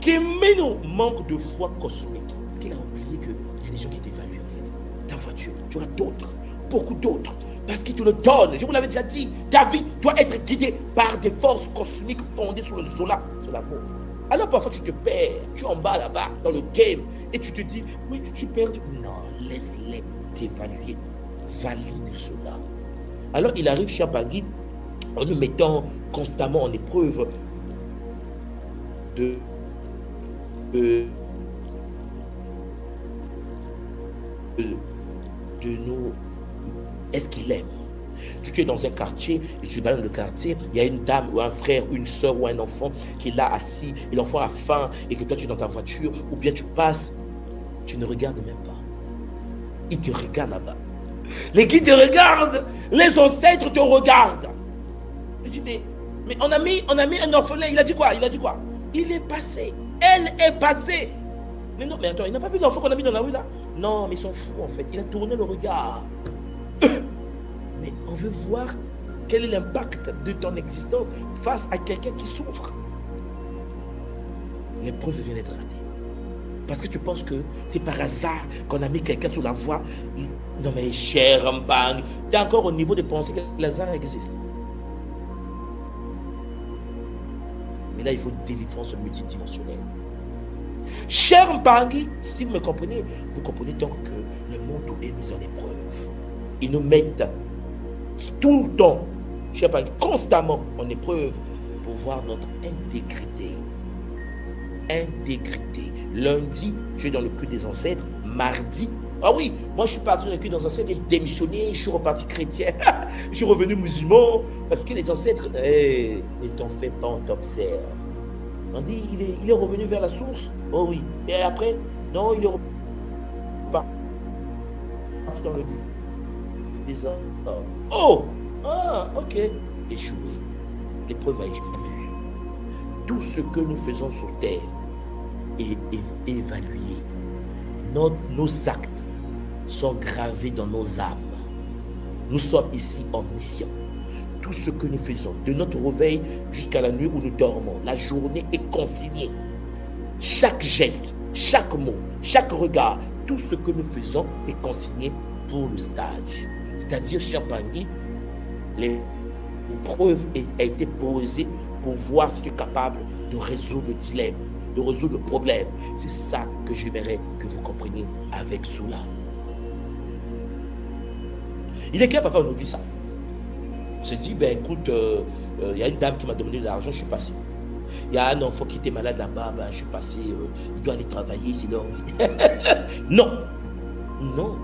Kéméno manque de foi cosmique. Qu'il a oublié qu'il y a des gens qui t'évaluent en fait. Ta voiture, tu auras d'autres, beaucoup d'autres. Parce qu'il te le donne. Je vous l'avais déjà dit, ta vie doit être guidée par des forces cosmiques fondées sur le Zola, sur l'amour. Alors parfois tu te perds, tu es en bas là-bas dans le game et tu te dis, oui, je suis perdu. Non, laisse-les t'évaluer. Valide cela. Alors il arrive chez Pagui en nous mettant constamment en épreuve de nous. Est-ce qu'il aime? Tu es dans un quartier et tu vas dans le quartier, il y a une dame ou un frère, une soeur ou un enfant qui est là assis et l'enfant a faim et que toi tu es dans ta voiture ou bien tu passes, tu ne regardes même pas. Il te regarde là-bas. Les guides te regardent, les ancêtres te regardent. Je dis mais on a mis un orphelin, il a dit quoi? Il est passé, elle est passée. Mais non, mais attends, il n'a pas vu l'enfant qu'on a mis dans la rue là? Non, mais ils sont fous en fait, il a tourné le regard. Mais on veut voir quel est l'impact de ton existence face à quelqu'un qui souffre. L'épreuve vient d'être ratée. Parce que tu penses que c'est par hasard qu'on a mis quelqu'un sur la voie. Non mais cher Mbang, tu es encore au niveau de penser que le hasard existe. Mais là, il faut une délivrance multidimensionnelle. Cher Mbangi, si vous me comprenez, vous comprenez donc que le monde est mis en épreuve. Ils nous mettent tout le temps, cher Mbangi, constamment en épreuve pour voir notre intégrité. Intégrité. Lundi, tu es dans le culte des ancêtres. Mardi, ah oui, moi je suis parti dans le culte des ancêtres, j'ai démissionné, je suis reparti chrétien, je suis revenu musulman, parce que les ancêtres, ne t'en fais pas, on t'observe. On dit, il est revenu vers la source. Oh oui. Et après, non, il est reparti dans le désordre. Oh! Ah, ok. Échoué. L'épreuve a échoué. Tout ce que nous faisons sur terre est évalué. Nos actes sont gravés dans nos âmes. Nous sommes ici en mission. Tout ce que nous faisons, de notre réveil jusqu'à la nuit où nous dormons, la journée est consignée. Chaque geste, chaque mot, chaque regard, tout ce que nous faisons est consigné pour le stage. C'est-à-dire, cher Pangui, l'épreuve a été posée pour voir si tu es capable de résoudre le dilemme, de résoudre le problème. C'est ça que j'aimerais que vous compreniez avec Zola. Il est clair, parfois on oublie ça. On se dit, ben écoute, y a une dame qui m'a demandé de l'argent, je suis passé. Il y a un enfant qui était malade là-bas, ben je suis passé, il doit aller travailler, c'est leur vie. Non, non.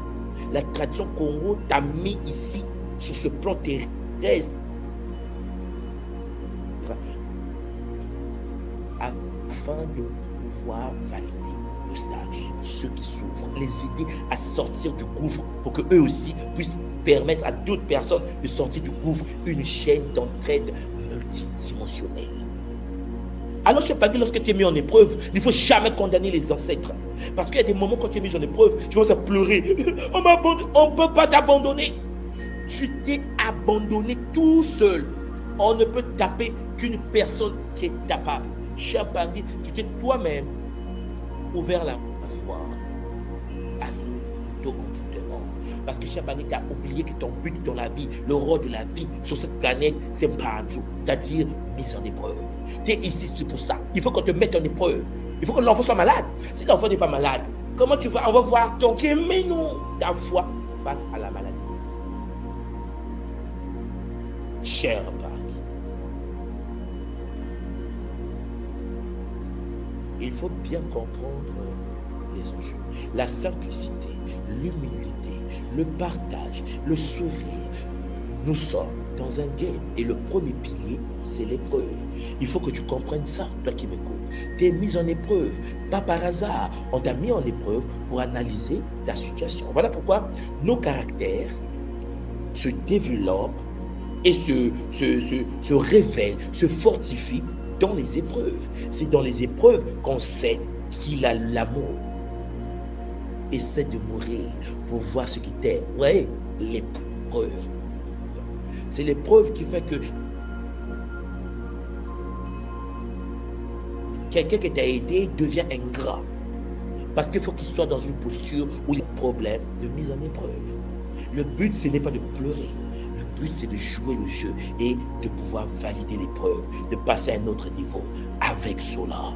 La tradition Congo t'a mis ici, sur ce plan terrestre, afin de pouvoir valider le stage. Ceux qui souffrent, les aider à sortir du gouffre pour que eux aussi puissent permettre à d'autres personnes de sortir du gouffre, une chaîne d'entraide multidimensionnelle. Alors, je ne sais pas, lorsque tu es mis en épreuve, il ne faut jamais condamner les ancêtres. Parce qu'il y a des moments quand tu es mis en épreuve, tu commences à pleurer. On ne peut pas t'abandonner. Tu t'es abandonné tout seul. On ne peut taper qu'une personne qui est capable. Cher Pangui, tu t'es toi-même ouvert la voie à l'auto-confinement. Parce que cher Pangui, tu as oublié que ton but dans la vie, le rôle de la vie sur cette planète, c'est Mpanzu, c'est-à-dire mise en épreuve. Tu es ici, c'est pour ça. Il faut qu'on te mette en épreuve. Il faut que l'enfant soit malade. Si l'enfant n'est pas malade, comment tu vas? On va voir ton kéméno, ta foi face à la maladie. Cher Pangui, il faut bien comprendre les enjeux. La simplicité, l'humilité, le partage, le sourire, Nous sommes dans un game et le premier pilier, c'est l'épreuve. Il faut que tu comprennes ça, toi qui m'écoutes. Tu es mis en épreuve, pas par hasard. On t'a mis en épreuve pour analyser ta situation. Voilà pourquoi nos caractères se développent et se révèlent, se fortifient dans les épreuves. C'est dans les épreuves qu'on sait qu'il a l'amour. Essaie de mourir pour voir ce qui t'est. Vous voyez, l'épreuve. C'est l'épreuve qui fait que quelqu'un qui t'a aidé devient ingrat. Parce qu'il faut qu'il soit dans une posture où il y a des problèmes de mise en épreuve. Le but, ce n'est pas de pleurer. Le but, c'est de jouer le jeu et de pouvoir valider l'épreuve, de passer à un autre niveau avec cela.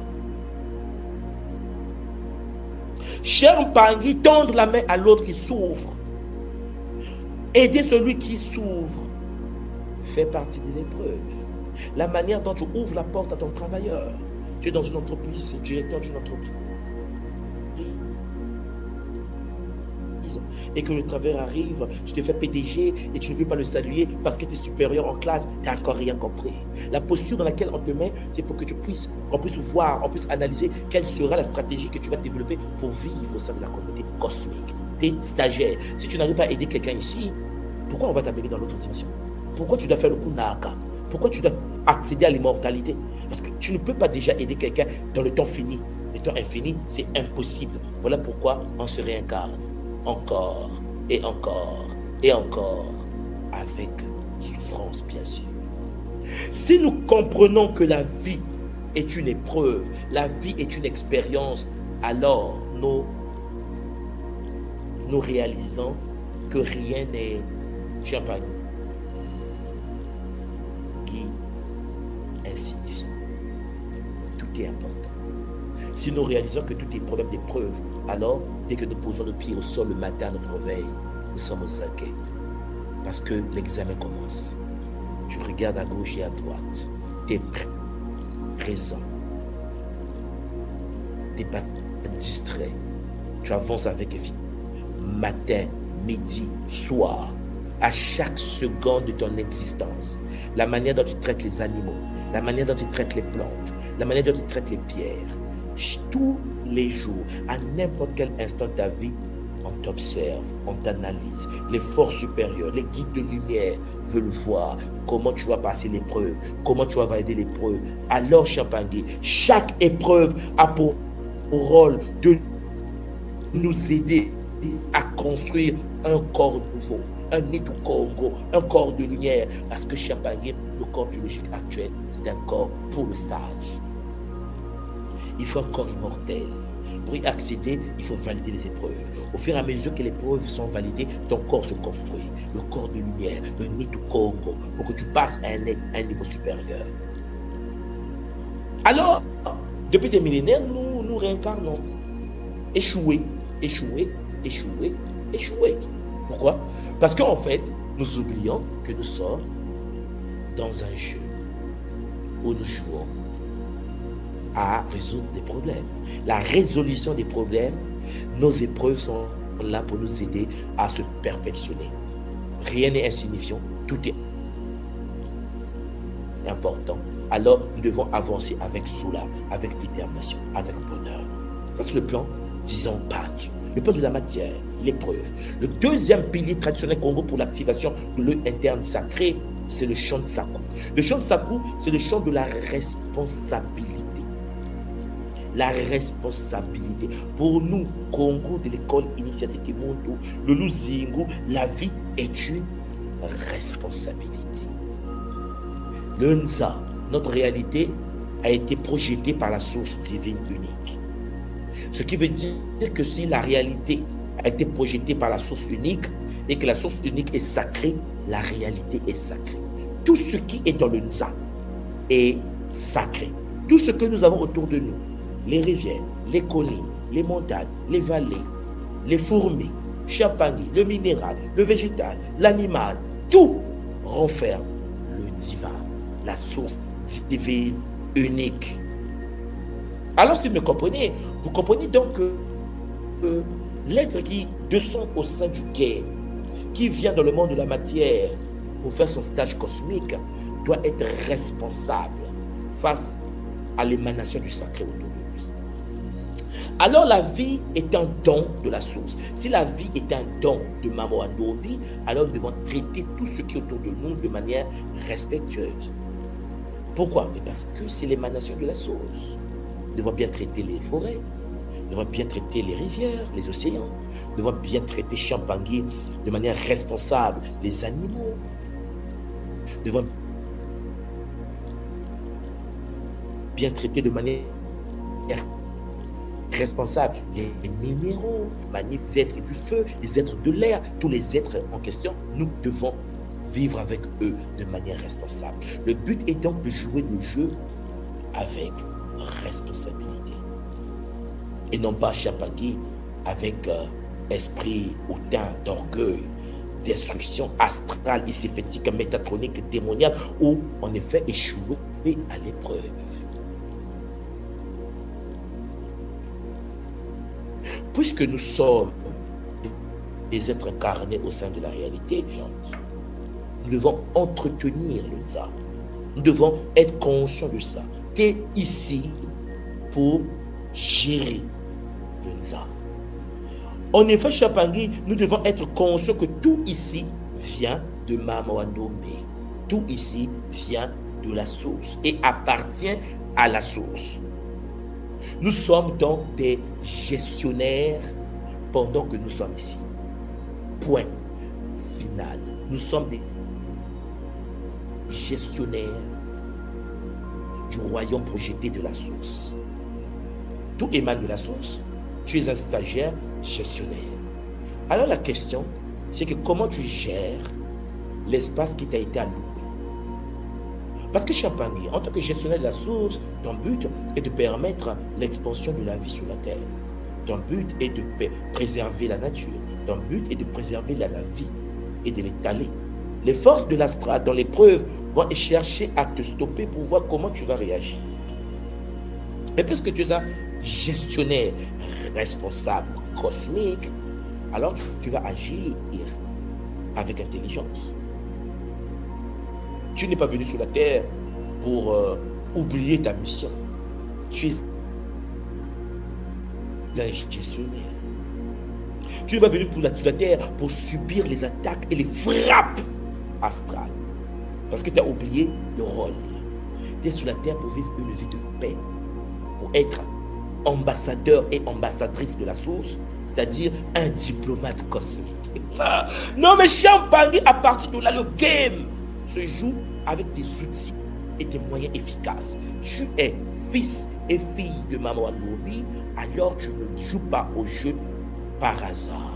Cher Pangui, tendre la main à l'autre qui souffre. Aider celui qui souffre fait partie de l'épreuve. La manière dont tu ouvres la porte à ton travailleur. Tu es dans une entreprise, c'est le directeur d'une entreprise. Et que le travailleur arrive, tu te fais PDG et tu ne veux pas le saluer parce que tu es supérieur en classe, tu n'as encore rien compris. La posture dans laquelle on te met, c'est pour que qu'on puisse voir, on puisse analyser quelle sera la stratégie que tu vas développer pour vivre au sein de la communauté cosmique. Tu es stagiaire. Si tu n'arrives pas à aider quelqu'un ici, pourquoi on va t'amener dans l'autre dimension? Pourquoi tu dois faire le coup Naka? Pourquoi tu dois accéder à l'immortalité? Parce que tu ne peux pas déjà aider quelqu'un dans le temps fini. Le temps infini, c'est impossible. Voilà pourquoi on se réincarne. Encore et encore et encore, avec souffrance bien sûr. Si nous comprenons que la vie est une épreuve, la vie est une expérience, alors nous réalisons que rien n'est champagne qui est insignifiant. Tout est important. Si nous réalisons que tout est problème d'épreuve, alors, dès que nous posons le pied au sol le matin à notre réveil, nous sommes aux aguets. Parce que l'examen commence. Tu regardes à gauche et à droite. Tu es présent. Tu n'es pas distrait. Tu avances avec efficacité. Matin, midi, soir. À chaque seconde de ton existence. La manière dont tu traites les animaux. La manière dont tu traites les plantes. La manière dont tu traites les pierres. Tous les jours, à n'importe quel instant de ta vie, on t'observe, on t'analyse. Les forces supérieures, les guides de lumière veulent voir comment tu vas passer l'épreuve, comment tu vas valider l'épreuve. Alors, Champangui, chaque épreuve a pour rôle de nous aider à construire un corps nouveau, un Nitu Congo, un corps de lumière. Parce que Champangui, le corps biologique actuel, c'est un corps pour le stage. Il faut un corps immortel. Pour y accéder, il faut valider les épreuves. Au fur et à mesure que les épreuves sont validées, ton corps se construit. Le corps de lumière, le Nitu Congo, pour que tu passes à un niveau supérieur. Alors, depuis des millénaires, nous réincarnons. Échoués, échoués, échoués, échoués. Pourquoi? Parce qu'en fait, nous oublions que nous sommes dans un jeu où nous jouons à résoudre des problèmes. La résolution des problèmes, nos épreuves sont là pour nous aider à se perfectionner. Rien n'est insignifiant, tout est important. Alors, nous devons avancer avec soula, avec détermination, avec bonheur. Ça, c'est le plan, disons, Panzu. Le plan de la matière, l'épreuve. Le deuxième pilier traditionnel Congo pour l'activation de l'œil interne sacré, c'est le chant de Sakou. Le chant de Sakou, c'est le chant de la responsabilité. La responsabilité. Pour nous, Congo de l'école initiatique Kimuntu, le Luzingu, la vie est une responsabilité. Le Nza, notre réalité, a été projetée par la source divine unique. Ce qui veut dire que si la réalité a été projetée par la source unique et que la source unique est sacrée, la réalité est sacrée. Tout ce qui est dans le Nza est sacré. Tout ce que nous avons autour de nous, les rivières, les collines, les montagnes, les vallées, les fourmis, Champangui, le minéral, le végétal, l'animal, tout renferme le divin, la source divine unique. Alors si vous me comprenez, vous comprenez donc que l'être qui descend au sein du game, qui vient dans le monde de la matière, pour faire son stage cosmique, doit être responsable face à l'émanation du sacré autour de lui. Alors la vie est un don de la source. Si la vie est un don de Mamo Andobi, alors nous devons traiter tout ce qui est autour de nous de manière respectueuse. Pourquoi? Mais parce que c'est l'émanation de la source. Nous devons bien traiter les forêts, nous devons bien traiter les rivières, les océans, nous devons bien traiter Champangui de manière responsable, les animaux. Nous devons bien traiter de manière responsable les minéraux, les êtres du feu, les êtres de l'air, tous les êtres en question. Nous devons vivre avec eux de manière responsable. Le but est donc de jouer le jeu avec responsabilité. Et non pas Champangui avec esprit hautain, d'orgueil, destruction astrale, iséphétique, métatronique, démoniaque, ou en effet échouer à l'épreuve. Puisque nous sommes des êtres incarnés au sein de la réalité, nous devons entretenir le Nza. Nous devons être conscients de ça. Tu es ici pour gérer le Nza. En effet, Champangui, nous devons être conscients que tout ici vient de Mamo Andobi. Tout ici vient de la source et appartient à la source. Nous sommes donc des gestionnaires pendant que nous sommes ici. Point final. Nous sommes des gestionnaires du royaume projeté de la source. Tout émane de la source. Tu es un stagiaire gestionnaire. Alors la question, c'est que comment tu gères l'espace qui t'a été alloué? Parce que Champangui, en tant que gestionnaire de la source, ton but est de permettre l'expansion de la vie sur la terre. Ton but est de préserver la nature. Ton but est de préserver la vie et de l'étaler. Les forces de l'astral, dans l'épreuve, vont chercher à te stopper pour voir comment tu vas réagir. Mais puisque tu es un gestionnaire responsable cosmique, alors tu vas agir avec intelligence. Tu n'es pas venu sur la terre pour oublier ta mission. Tu es un gestionnaire. Tu n'es pas venu sur la terre pour subir les attaques et les frappes astrales. Parce que tu as oublié le rôle. Tu es sur la terre pour vivre une vie de paix. Pour être ambassadeur et ambassadrice de la source, c'est-à-dire un diplomate cosmique. Non mais Champangui, à partir de là, le game se joue avec des outils et des moyens efficaces. Tu es fils et fille de Mamo Andobi, alors tu ne joues pas au jeu par hasard.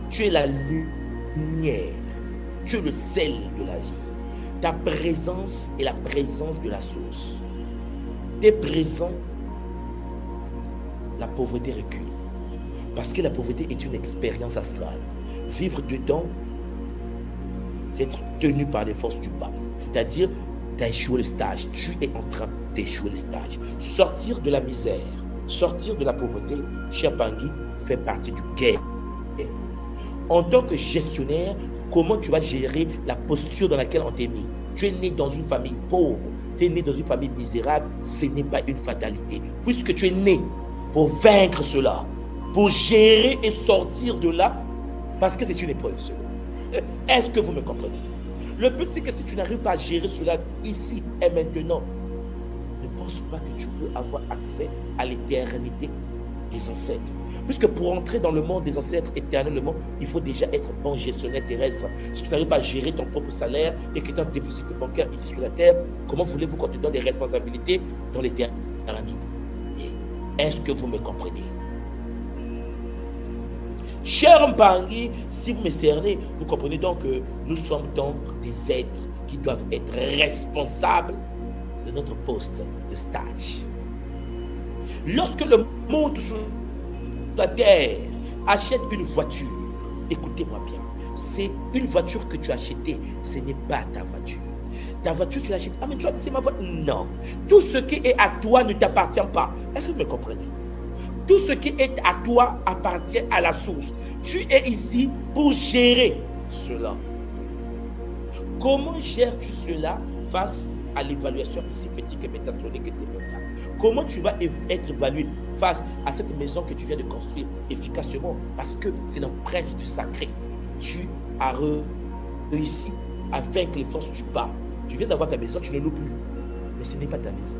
Tu es la lumière, tu es le sel de la vie. Ta présence est la présence de la source. T'es présent, la pauvreté recule. Parce que la pauvreté est une expérience astrale. Vivre dedans, c'est être tenu par les forces du bas. C'est-à-dire, tu as échoué le stage. Tu es en train d'échouer le stage. Sortir de la misère, sortir de la pauvreté, Champangui fait partie du game. En tant que gestionnaire, comment tu vas gérer la posture dans laquelle on t'est mis? Tu es né dans une famille pauvre, tu es né dans une famille misérable, ce n'est pas une fatalité. Puisque tu es né pour vaincre cela, pour gérer et sortir de là, parce que c'est une épreuve cela. Est-ce que vous me comprenez? Le but, c'est que si tu n'arrives pas à gérer cela ici et maintenant, ne pense pas que tu peux avoir accès à l'éternité des ancêtres. Puisque pour entrer dans le monde des ancêtres éternellement, il faut déjà être bon gestionnaire terrestre. Si tu n'arrives pas à gérer ton propre salaire et que tu as un déficit bancaire ici sur la terre, comment voulez-vous qu'on te donne des responsabilités dans l'éternité? Est-ce que vous me comprenez? Cher Champangui, si vous me cernez, vous comprenez donc que nous sommes donc des êtres qui doivent être responsables de notre poste de stage. Lorsque le monde sur la terre achète une voiture, écoutez-moi bien, c'est une voiture que tu as achetée, ce n'est pas ta voiture. Ta voiture, tu l'achètes. Ah, mais tu as dit, c'est ma voiture. Non. Tout ce qui est à toi ne t'appartient pas. Est-ce que vous me comprenez? Tout ce qui est à toi appartient à la source. Tu es ici pour gérer cela? Comment gères-tu cela face à l'évaluation psychique et métatronique et démoniaque? Comment tu vas être évalué face à cette maison que tu viens de construire efficacement? Parce que c'est l'empreinte du sacré. Tu as réussi à vaincre les forces du bas. Tu viens d'avoir ta maison, tu ne loues plus. Mais ce n'est pas ta maison.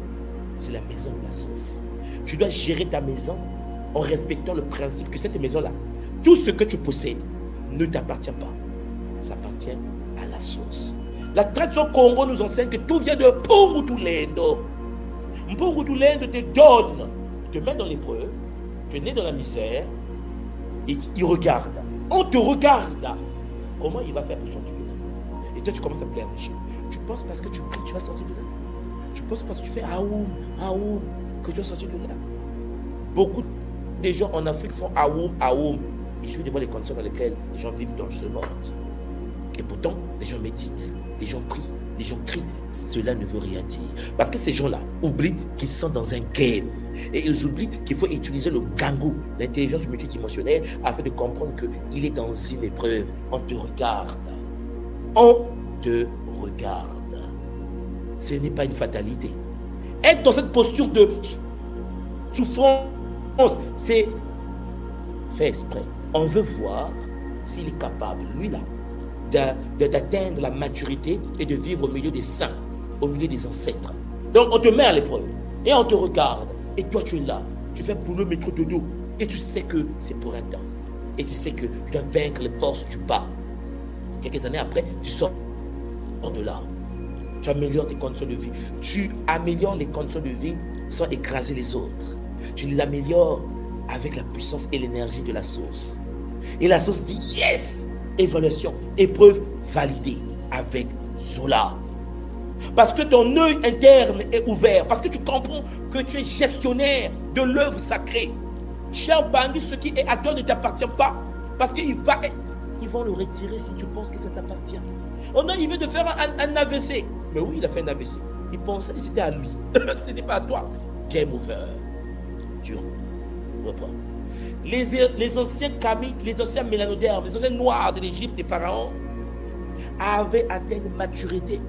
C'est la maison de la source. Tu dois gérer ta maison en respectant le principe que cette maison-là, tout ce que tu possèdes ne t'appartient pas. Ça appartient à la source. La tradition Congo nous enseigne que tout vient de Mpungutulendo. Mpungutulendo te donne, te met dans l'épreuve, tu es né dans la misère, et il regarde. On te regarde. Comment il va faire pour sortir de là? Et toi, tu commences à pleurnicher. Tu penses parce que tu pries, tu vas sortir de là? Tu penses parce que tu fais aoum, aoum, que tu vas sortir de là? Beaucoup de gens en Afrique font aoum, aoum. Il suffit de voir les conditions dans lesquelles les gens vivent dans ce monde. Et pourtant, les gens méditent, les gens prient, les gens crient. Cela ne veut rien dire. Parce que ces gens-là oublient qu'ils sont dans un game. Et ils oublient qu'il faut utiliser le gangu, l'intelligence multidimensionnelle, afin de comprendre qu'il est dans une épreuve. On te regarde. On te regarde. Ce n'est pas une fatalité. Être dans cette posture de souffrance, c'est fait exprès. On veut voir s'il est capable, lui-là, d'atteindre la maturité et de vivre au milieu des saints, au milieu des ancêtres. Donc on te met à l'épreuve et on te regarde. Et toi tu es là, tu fais pour le métro de dos et tu sais que c'est pour un temps. Et tu sais que tu dois vaincre les forces du bas. Quelques années après, tu sors de là. Tu améliores tes conditions de vie. Tu améliores les conditions de vie sans écraser les autres. Tu l'améliores avec la puissance et l'énergie de la source. Et la source dit yes! Évaluation, épreuve validée avec Zola. Parce que ton œil interne est ouvert, parce que tu comprends que tu es gestionnaire de l'œuvre sacrée. Cher Bangui, ce qui est à toi ne t'appartient pas, parce qu'ils vont le retirer si tu penses que ça t'appartient. On a, il vient de faire un AVC. Mais oui, il a fait un AVC. Il pensait que c'était à lui. Ce n'est pas à toi. Game over. Tu reprends. Les anciens Kamites, les anciens mélanodermes, les anciens noirs de l'Égypte, des pharaons, avaient atteint une maturité.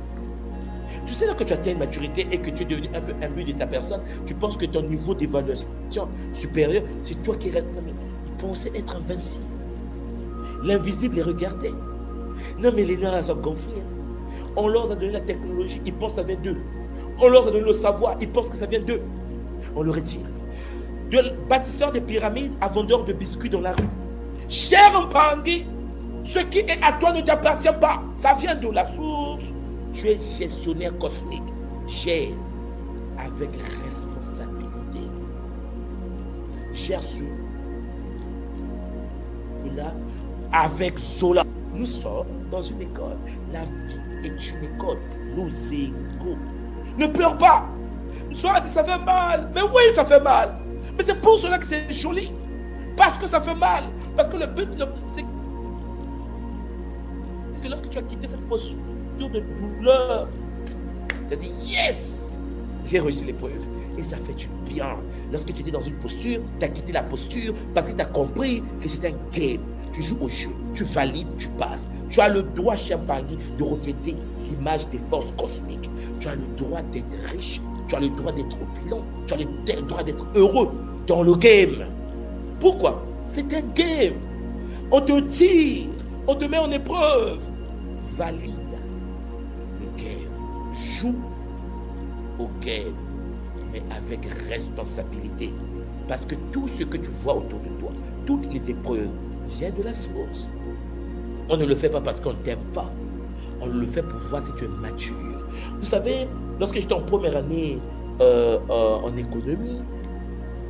Tu sais, là que tu atteins une maturité et que tu es devenu un peu imbu de ta personne, tu penses que ton niveau d'évaluation supérieur, c'est toi qui restes. Non, mais ils pensaient être invincibles. L'invisible les regardait. Non, mais les noirs sont gonflés. On leur a donné la technologie, ils pensent que ça vient d'eux. On leur a donné le savoir, ils pensent que ça vient d'eux. On le retire. De bâtisseur de pyramides à vendeur de biscuits dans la rue. Cher Mpangui, ce qui est à toi ne t'appartient pas. Ça vient de la source. Tu es gestionnaire cosmique. Gère avec responsabilité. Gère cela avec Zola. Nous sommes dans une école. La vie est une école. Nos égaux. Ne pleure pas. Soit ça fait mal. Mais oui, ça fait mal. Mais c'est pour cela que c'est joli. Parce que ça fait mal. Parce que le but, c'est que lorsque tu as quitté cette posture de douleur, tu as dit yes, j'ai réussi l'épreuve. Et ça fait du bien. Lorsque tu étais dans une posture, tu as quitté la posture parce que tu as compris que c'est un game. Tu joues au jeu, tu valides, tu passes. Tu as le droit, cher Bangui, de refléter l'image des forces cosmiques. Tu as le droit d'être riche. Tu as le droit d'être opulent. Tu as le droit d'être heureux dans le game. Pourquoi? C'est un game. On te tire. On te met en épreuve. Valide le game. Joue au game. Mais avec responsabilité. Parce que tout ce que tu vois autour de toi, toutes les épreuves, viennent de la source. On ne le fait pas parce qu'on ne t'aime pas. On le fait pour voir si tu es mature. Vous savez, lorsque j'étais en première année en économie,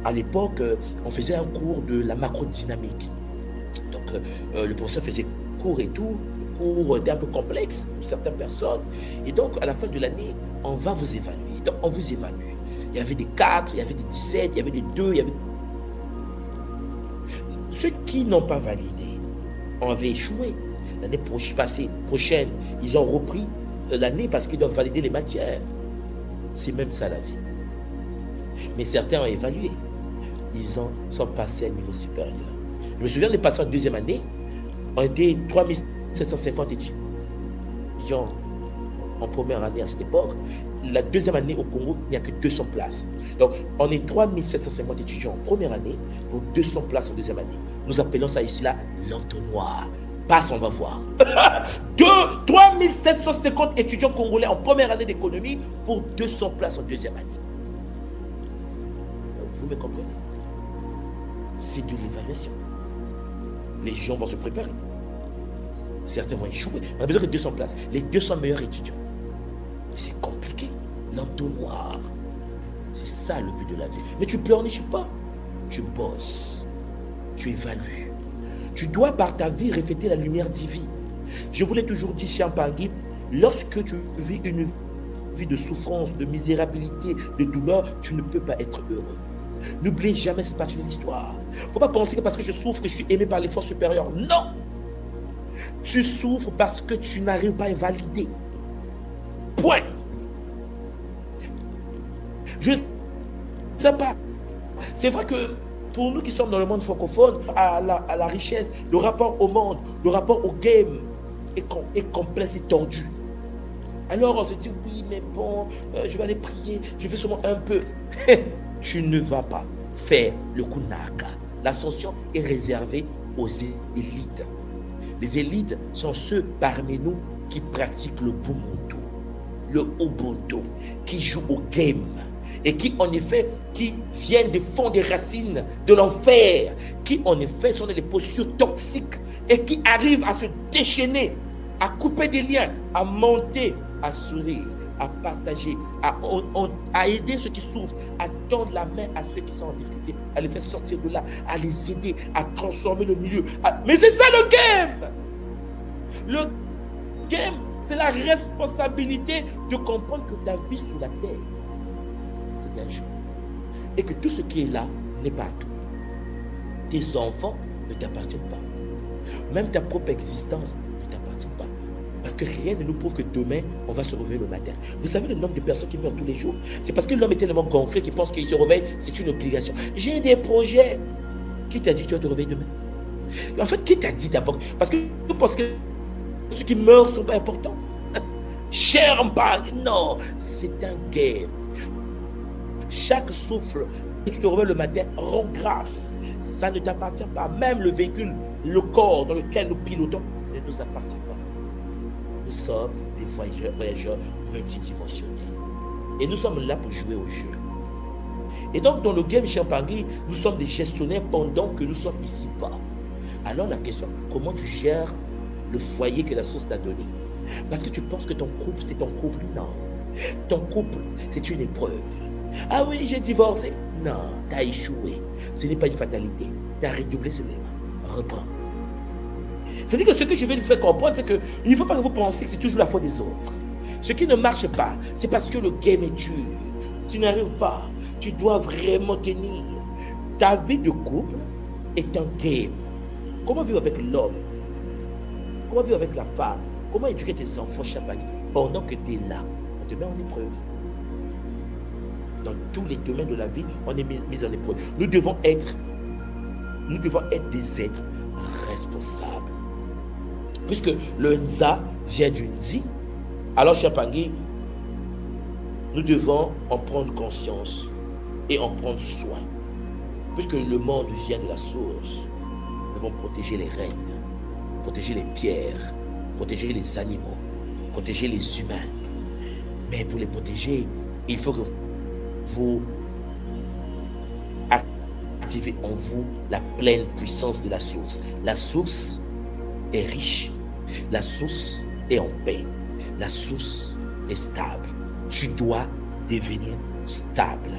à l'époque, on faisait un cours de la macrodynamique. Donc, le professeur faisait cours et tout. Le cours était un peu complexe pour certaines personnes. Et donc, à la fin de l'année, on va vous évaluer. Donc, on vous évalue. Il y avait des 4, il y avait des 17, il y avait des 2, il y avait... Ceux qui n'ont pas validé ont échoué. L'année prochaine, ils ont repris l'année parce qu'ils doivent valider les matières. C'est même ça la vie. Mais certains ont évalué. Ils sont passés à un niveau supérieur. Je me souviens des passants en deuxième année, on était 3000 750 étudiants en première année à cette époque. La deuxième année au Congo, il n'y a que 200 places. Donc, on est 3750 étudiants en première année pour 200 places en deuxième année. Nous appelons ça ici là l'entonnoir. Passe, on va voir. 3750 étudiants congolais en première année d'économie pour 200 places en deuxième année. Vous me comprenez? C'est de l'évaluation. Les gens vont se préparer. Certains vont échouer. On a besoin de 200 places. Les 200 meilleurs étudiants. C'est compliqué. L'entonnoir. C'est ça le but de la vie. Mais tu ne pleurniches pas. Tu bosses. Tu évalues. Tu dois par ta vie refléter la lumière divine. Je vous l'ai toujours dit, cher Pangui, lorsque tu vis une vie de souffrance, de misérabilité, de douleur, tu ne peux pas être heureux. N'oubliez jamais cette partie de l'histoire. Il ne faut pas penser que parce que je souffre, que je suis aimé par les forces supérieures. Non! Tu souffres parce que tu n'arrives pas à valider. Point. Je ne sais pas. C'est vrai que pour nous qui sommes dans le monde francophone, à la richesse, le rapport au monde, le rapport au game est complexe et tordu. Alors on se dit, oui, mais bon, je vais aller prier, je fais seulement un peu. Tu ne vas pas faire le kunaka. L'ascension est réservée aux élites. Les élites sont ceux parmi nous qui pratiquent le Ubuntu, le Ubuntu, qui jouent au game et qui en effet qui viennent des fonds des racines de l'enfer, qui en effet sont dans des postures toxiques et qui arrivent à se déchaîner, à couper des liens, à monter, à sourire, à partager, à aider ceux qui souffrent, à tendre la main à ceux qui sont en difficulté, à les faire sortir de là, à les aider, à transformer le milieu. Mais c'est ça le game! Le game, c'est la responsabilité de comprendre que ta vie sur la terre, c'est un jeu. Et que tout ce qui est là n'est pas à toi. Tes enfants ne t'appartiennent pas. Même ta propre existence ne t'appartient pas. Parce que rien ne nous prouve que demain, on va se réveiller le matin. Vous savez le nombre de personnes qui meurent tous les jours? C'est parce que l'homme est tellement gonflé qu'il pense qu'il se réveille, c'est une obligation. J'ai des projets. Qui t'a dit que tu vas te réveiller demain? En fait, qui t'a dit d'abord? Parce que tu penses que ceux qui meurent ne sont pas importants. Cher Mpang, non, c'est un game. Chaque souffle que tu te réveilles le matin, rends grâce. Ça ne t'appartient pas. Même le véhicule, le corps dans lequel nous pilotons ne nous appartient pas. Nous sommes des voyageurs multidimensionnels. Et nous sommes là pour jouer au jeu. Et donc, dans le game Champangui, nous sommes des gestionnaires pendant que nous sommes ici-bas. Alors, la question, comment tu gères le foyer que la source t'a donné? Parce que tu penses que ton couple, c'est ton couple? Non. Ton couple, c'est une épreuve. Ah oui, j'ai divorcé. Non, tu as échoué. Ce n'est pas une fatalité. Tu as redoublé ce cinéma. Reprends. C'est-à-dire que ce que je vais vous faire comprendre, c'est qu'il ne faut pas que vous pensiez que c'est toujours la faute des autres. Ce qui ne marche pas, c'est parce que le game est dur. Tu n'arrives pas. Tu dois vraiment tenir. Ta vie de couple est un game. Comment vivre avec l'homme? Comment vivre avec la femme? Comment éduquer tes enfants chaque année pendant que tu es là? On te met en épreuve. Dans tous les domaines de la vie, on est mis en épreuve. Nous devons être des êtres responsables. Puisque le Nza vient du Nzi, alors Champangui, nous devons en prendre conscience et en prendre soin. Puisque le monde vient de la source, nous devons protéger les règnes, protéger les pierres, protéger les animaux, protéger les humains. Mais pour les protéger, il faut que vous activez en vous la pleine puissance de la source. La source est riche. La source est en paix. La source est stable. Tu dois devenir stable.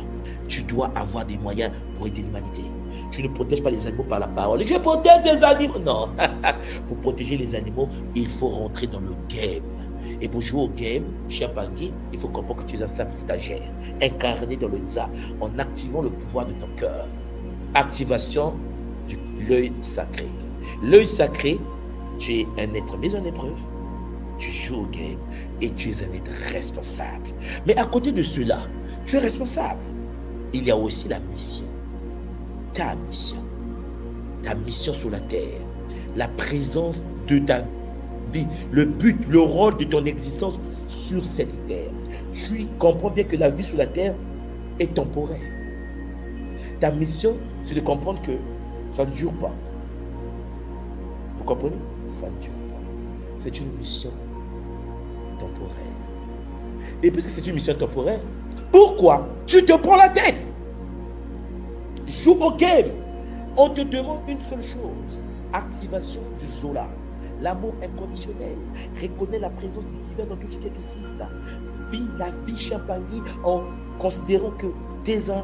Tu dois avoir des moyens pour aider l'humanité. Tu ne protèges pas les animaux par la parole. Je protège les animaux. Non. Pour protéger les animaux, il faut rentrer dans le game. Et pour jouer au game, Champangui, il faut comprendre que tu es un simple stagiaire, incarné dans le Nza, en activant le pouvoir de ton cœur. Activation de l'œil sacré. L'œil sacré, tu es un être mis en épreuve, tu joues au game et tu es un être responsable. Mais à côté de cela, tu es responsable. Il y a aussi la mission. Ta mission sur la terre, la présence de ta vie, le but, le rôle de ton existence sur cette terre. Tu comprends bien que la vie sur la terre est temporaire. Ta mission, c'est de comprendre que ça ne dure pas. Vous comprenez? Ça ne dure pas. C'est une mission temporaire. Et puisque c'est une mission temporaire, pourquoi tu te prends la tête? Joue au game. On te demande une seule chose. Activation du Zola. L'amour inconditionnel. Reconnais la présence du divin dans tout ce qui existe. Vis la vie Champagny en considérant que tu es un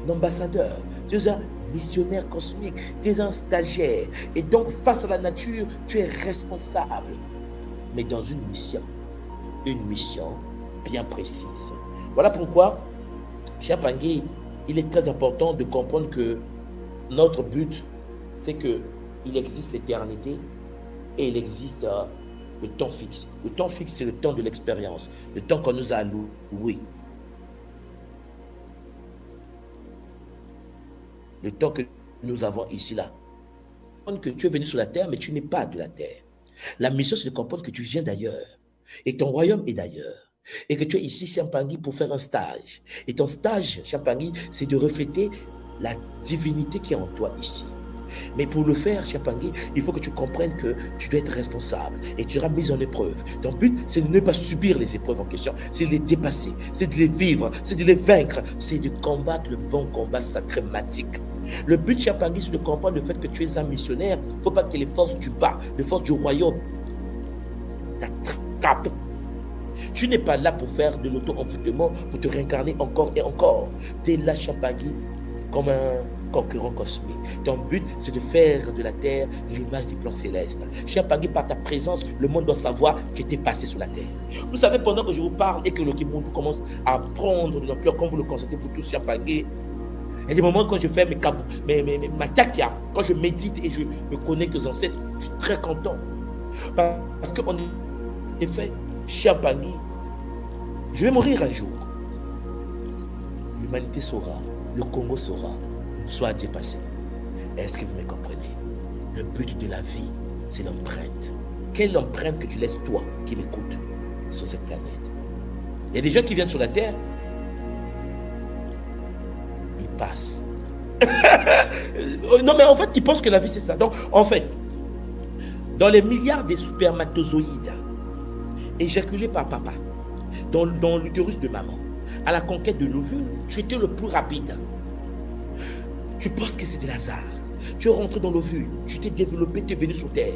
ambassadeur, tu es un missionnaire cosmique, tu es un stagiaire. Et donc, face à la nature, tu es responsable. Mais dans une mission bien précise. Voilà pourquoi, Champagny, il est très important de comprendre que notre but, c'est qu'il existe l'éternité et il existe le temps fixe. Le temps fixe, c'est le temps de l'expérience, le temps qu'on nous a alloué. Le temps que nous avons ici, là. Que tu es venu sur la terre, mais tu n'es pas de la terre. La mission, c'est de comprendre que tu viens d'ailleurs. Et ton royaume est d'ailleurs. Et que tu es ici, Champagny, pour faire un stage. Et ton stage, Champagny, c'est de refléter la divinité qui est en toi ici. Mais pour le faire, Champagny, il faut que tu comprennes que tu dois être responsable et tu seras mis en épreuve. Ton but, c'est de ne pas subir les épreuves en question, c'est de les dépasser, c'est de les vivre, c'est de les vaincre, c'est de combattre le bon combat sacrématique. Le but, Champagny, c'est de comprendre le fait que tu es un missionnaire. Il ne faut pas que les forces du bas, les forces du royaume t'attrapent. Tu n'es pas là pour faire de l'auto-envoûtement, pour te réincarner encore et encore. Tu es là, Champagny, comme un concurrent cosmique. Ton but, c'est de faire de la terre l'image du plan céleste. Champagny, par ta présence, le monde doit savoir que tu es passé sur la terre. Vous savez, pendant que je vous parle et que le Kimuntu commence à prendre de l'ampleur, comme vous le constatez vous tous, Champagny, il y a des moments quand je fais ma takia, quand je médite et je me connecte aux ancêtres, je suis très content. Parce qu'on est fait, Champagny, je vais mourir un jour. L'humanité saura, le Congo saura, soit Dieu passé. Est-ce que vous me comprenez? Le but de la vie, c'est l'empreinte. Quelle empreinte que tu laisses, toi, qui m'écoutes, sur cette planète? Il y a des gens qui viennent sur la Terre, ils passent. Non, mais en fait, ils pensent que la vie, c'est ça. Donc, en fait, dans les milliards de spermatozoïdes éjaculés par papa, dans l'utérus de maman, à la conquête de l'ovule, tu étais le plus rapide. Tu penses que c'est de hasard. Tu es rentré dans l'ovule, tu t'es développé, tu es venu sur Terre.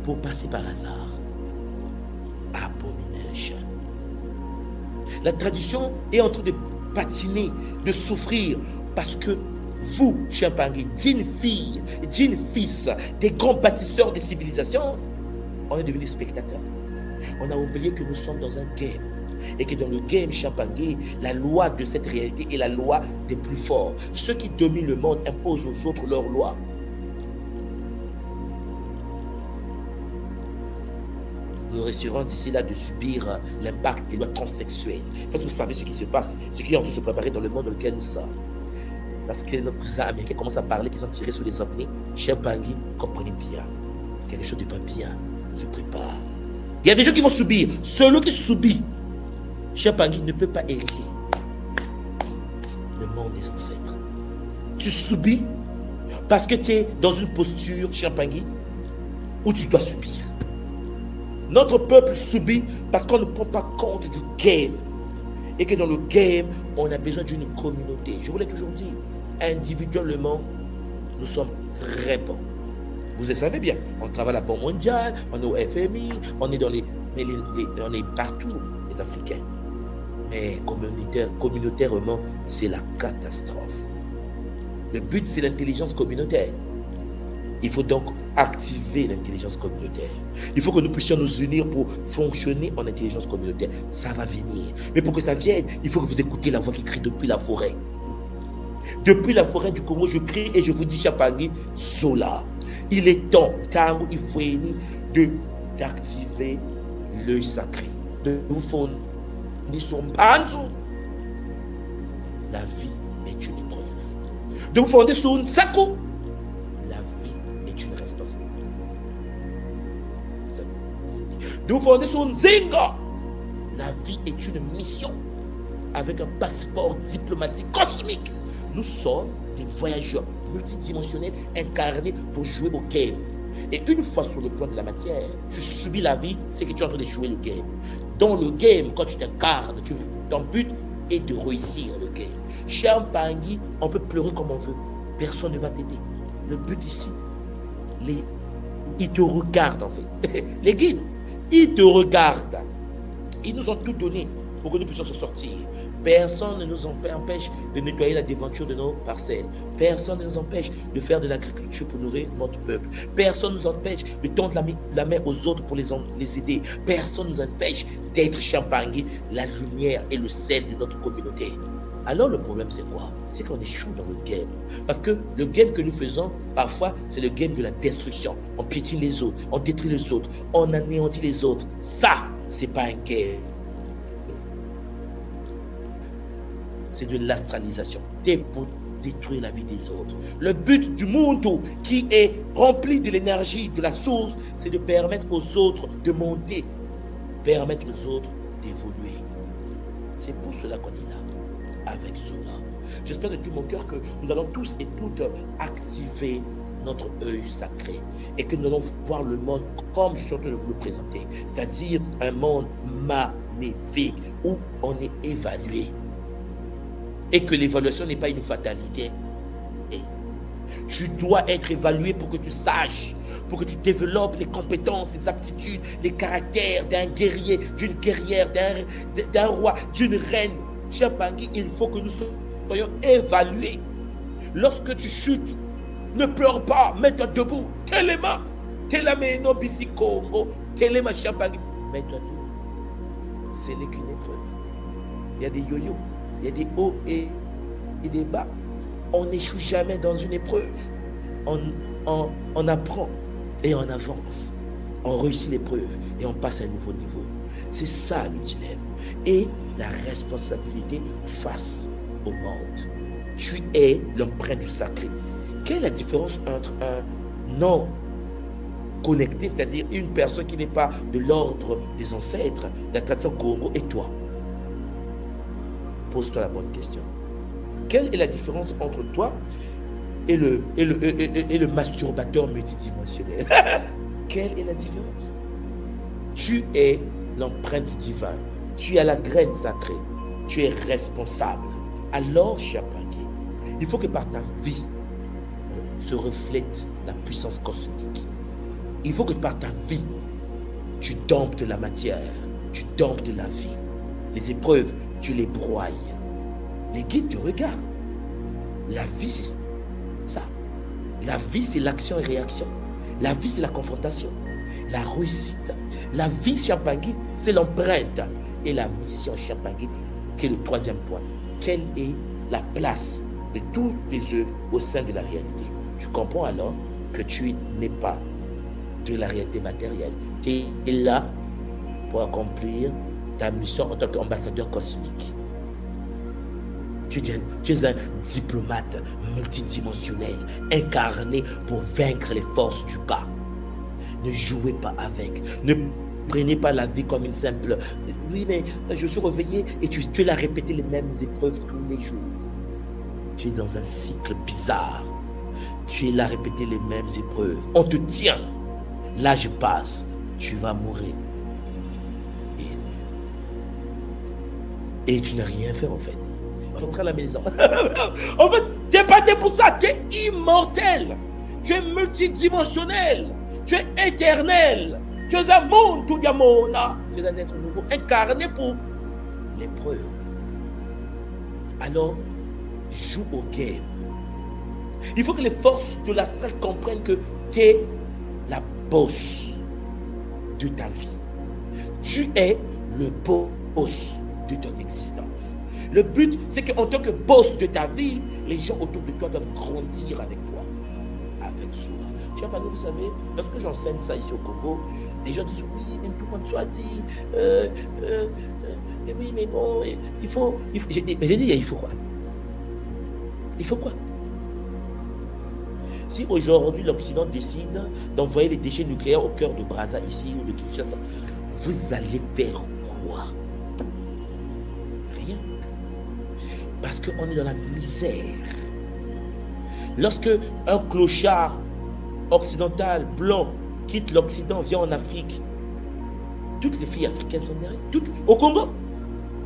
Pour passer par hasard. Abomination. La tradition est en train de patiner, de souffrir, parce que vous, Champagny, d'une fille, d'une fils, des grands bâtisseurs de civilisation, on est devenus spectateurs. On a oublié que nous sommes dans un game. Et que dans le game Champagny, la loi de cette réalité est la loi des plus forts. Ceux qui dominent le monde imposent aux autres leurs lois. Nous risquerons d'ici là de subir l'impact des lois transsexuelles. Parce que vous savez ce qui se passe, ce qui est en train de se préparer dans le monde dans lequel nous sommes. Parce que nos cousins américains commencent à parler, qu'ils sont tirés sur les ovnis. Champagny, comprenez bien, quelque chose de pas bien se prépare. Il y a des gens qui vont subir. Celui qui subit, Champagny ne peut pas hériter le monde des ancêtres. Tu subis parce que tu es dans une posture, Champagny, où tu dois subir. Notre peuple subit parce qu'on ne prend pas compte du game. Et que dans le game, on a besoin d'une communauté. Je vous l'ai toujours dit, individuellement, nous sommes très bons. Vous le savez bien, on travaille à la Banque mondiale, on est au FMI, on est dans on est partout, les Africains. Mais communautairement, c'est la catastrophe. Le but, c'est l'intelligence communautaire. Il faut donc activer l'intelligence communautaire. Il faut que nous puissions nous unir pour fonctionner en intelligence communautaire. Ça va venir. Mais pour que ça vienne, il faut que vous écoutiez la voix qui crie depuis la forêt. Depuis la forêt du Congo, je crie et je vous dis, Champagny, Zola. Il est temps, Tango Ifouéni, d'activer l'œil sacré. De vous fournir son banzo. La vie est une épreuve. De vous fonder sur un saco. La vie est une responsabilité. de vous fonder sur Nzinga. La vie est une mission avec un passeport diplomatique cosmique. Nous sommes des voyageurs multidimensionnels incarnés pour jouer au game. Et une fois sur le plan de la matière, tu subis la vie, c'est que tu es en train de jouer le game. Dans le game, quand tu t'incarnes, ton but est de réussir le game. Chez Mpangui, on peut pleurer comme on veut. Personne ne va t'aider. Le but ici, ils te regardent en fait. Les guides, ils te regardent. Ils nous ont tout donné pour que nous puissions se sortir. Personne ne nous empêche de nettoyer la déventure de nos parcelles. Personne ne nous empêche de faire de l'agriculture pour nourrir notre peuple. Personne ne nous empêche de tendre la main aux autres pour les aider. Personne ne nous empêche d'être chez Mpangui, la lumière et le sel de notre communauté. Alors le problème c'est quoi? C'est qu'on échoue dans le game. Parce que le game que nous faisons, parfois, c'est le game de la destruction. On piétine les autres, on détruit les autres, on anéantit les autres. Ça, c'est pas un game. C'est de l'astralisation. C'est pour détruire la vie des autres. Le but du monde qui est rempli de l'énergie, de la source, c'est de permettre aux autres de monter, permettre aux autres d'évoluer. C'est pour cela qu'on est là, avec Zola. J'espère de tout mon cœur que nous allons tous et toutes activer notre œil sacré et que nous allons voir le monde comme je suis en train de vous le présenter, c'est-à-dire un monde magnifique où on est évalué. Et que l'évaluation n'est pas une fatalité. Et tu dois être évalué pour que tu saches, pour que tu développes les compétences, les aptitudes, les caractères d'un guerrier, d'une guerrière, d'un roi, d'une reine. Cher Mpangui, il faut que nous soyons évalués. Lorsque tu chutes, ne pleure pas, mets-toi debout. Téléma, téléma, bisi Congo, téléma, cher Mpangui, mets-toi debout. Ce n'est qu'une épreuve. Il y a des yo-yo. Il y a des hauts et des bas. On n'échoue jamais dans une épreuve. On apprend et on avance. On réussit l'épreuve et on passe à un nouveau niveau. C'est ça le dilemme. Et la responsabilité face au monde. Tu es l'empreinte du sacré. Quelle est la différence entre un non connecté, c'est-à-dire une personne qui n'est pas de l'ordre des ancêtres, de la tradition Congo, et toi? Pose-toi la bonne question. Quelle est la différence entre toi et le masturbateur multidimensionnel? Quelle est la différence? Tu es l'empreinte du divin. Tu as la graine sacrée. Tu es responsable. Alors, cher Mpangui, il faut que par ta vie se reflète la puissance cosmique. Il faut que par ta vie, tu domptes la matière, tu domptes la vie. Les épreuves, tu les broyes. Les guides te regardent. La vie, c'est ça. La vie, c'est l'action et réaction. La vie, c'est la confrontation. La réussite. La vie, cher Mpangui, c'est l'empreinte. Et la mission, cher Mpangui, qui est le troisième point. Quelle est la place de toutes tes œuvres au sein de la réalité? Tu comprends alors que tu n'es pas de la réalité matérielle. Tu es là pour accomplir ta mission en tant qu'ambassadeur cosmique. Tu es un diplomate multidimensionnel, incarné pour vaincre les forces du bas. Ne jouez pas avec. Ne prenez pas la vie comme une simple... Oui, mais je suis réveillé et tu es là à répéter les mêmes épreuves tous les jours. Tu es dans un cycle bizarre. Tu es là à répéter les mêmes épreuves. On te tient. Là, je passe. Tu vas mourir. Et tu n'as rien fait en fait. Rentrer à la maison. En fait, tu n'es pas né pour ça. Tu es immortel. Tu es multidimensionnel. Tu es éternel. Tu es un monde tout diamona. Tu es un être nouveau incarné pour l'épreuve. Alors, joue au game. Il faut que les forces de l'astral comprennent que tu es la boss de ta vie. Tu es le boss de ton existence. Le but, c'est qu'en tant que boss de ta vie, les gens autour de toi doivent grandir avec toi. Avec Zola. Cher Mpangui, vous savez, lorsque j'enseigne ça ici au Congo, les gens disent oui, mais tout le monde soit dit, oui, mais bon, il faut. J'ai dit, il faut quoi? Il faut quoi? Si aujourd'hui l'Occident décide d'envoyer les déchets nucléaires au cœur de Brazza ici ou de Kinshasa, vous allez faire quoi? Rien. Parce qu'on est dans la misère. Lorsque un clochard occidental, blanc, quitte l'Occident, vient en Afrique, toutes les filles africaines sont derrière. Au Congo,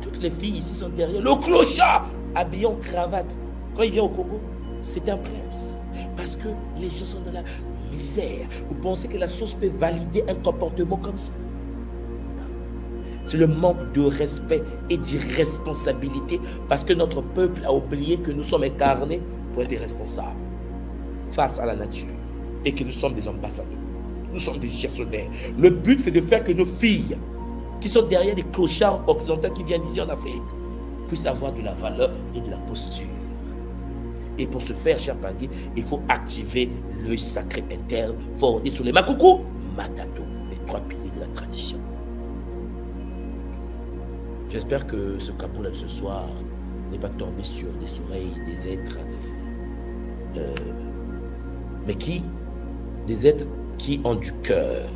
toutes les filles ici sont derrière. Le clochard habillé en cravate, quand il vient au Congo, c'est un prince. Parce que les gens sont dans la misère. Vous pensez que la sauce peut valider un comportement comme ça? C'est le manque de respect et d'irresponsabilité parce que notre peuple a oublié que nous sommes incarnés pour être responsables face à la nature et que nous sommes des ambassadeurs. Nous sommes des gestionnaires. Le but, c'est de faire que nos filles qui sont derrière les clochards occidentaux qui viennent ici en Afrique puissent avoir de la valeur et de la posture. Et pour ce faire, cher Pangui, il faut activer l'œil sacré interne fondé sur les Makoukou, Matato, les 3 piliers de la tradition. J'espère que ce capot-là de ce soir n'est pas tombé sur des oreilles des êtres, des êtres qui ont du cœur.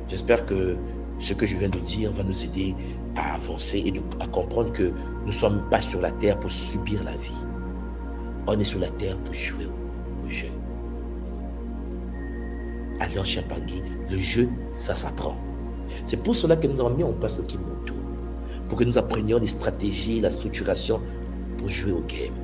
J'espère que ce que je viens de dire va nous aider à avancer et à comprendre que nous ne sommes pas sur la terre pour subir la vie. On est sur la terre pour jouer au jeu. Alors, cher Pangui, le jeu, ça s'apprend. C'est pour cela que nous avons mis en place le Kimoto, pour que nous apprenions les stratégies, la structuration pour jouer au game.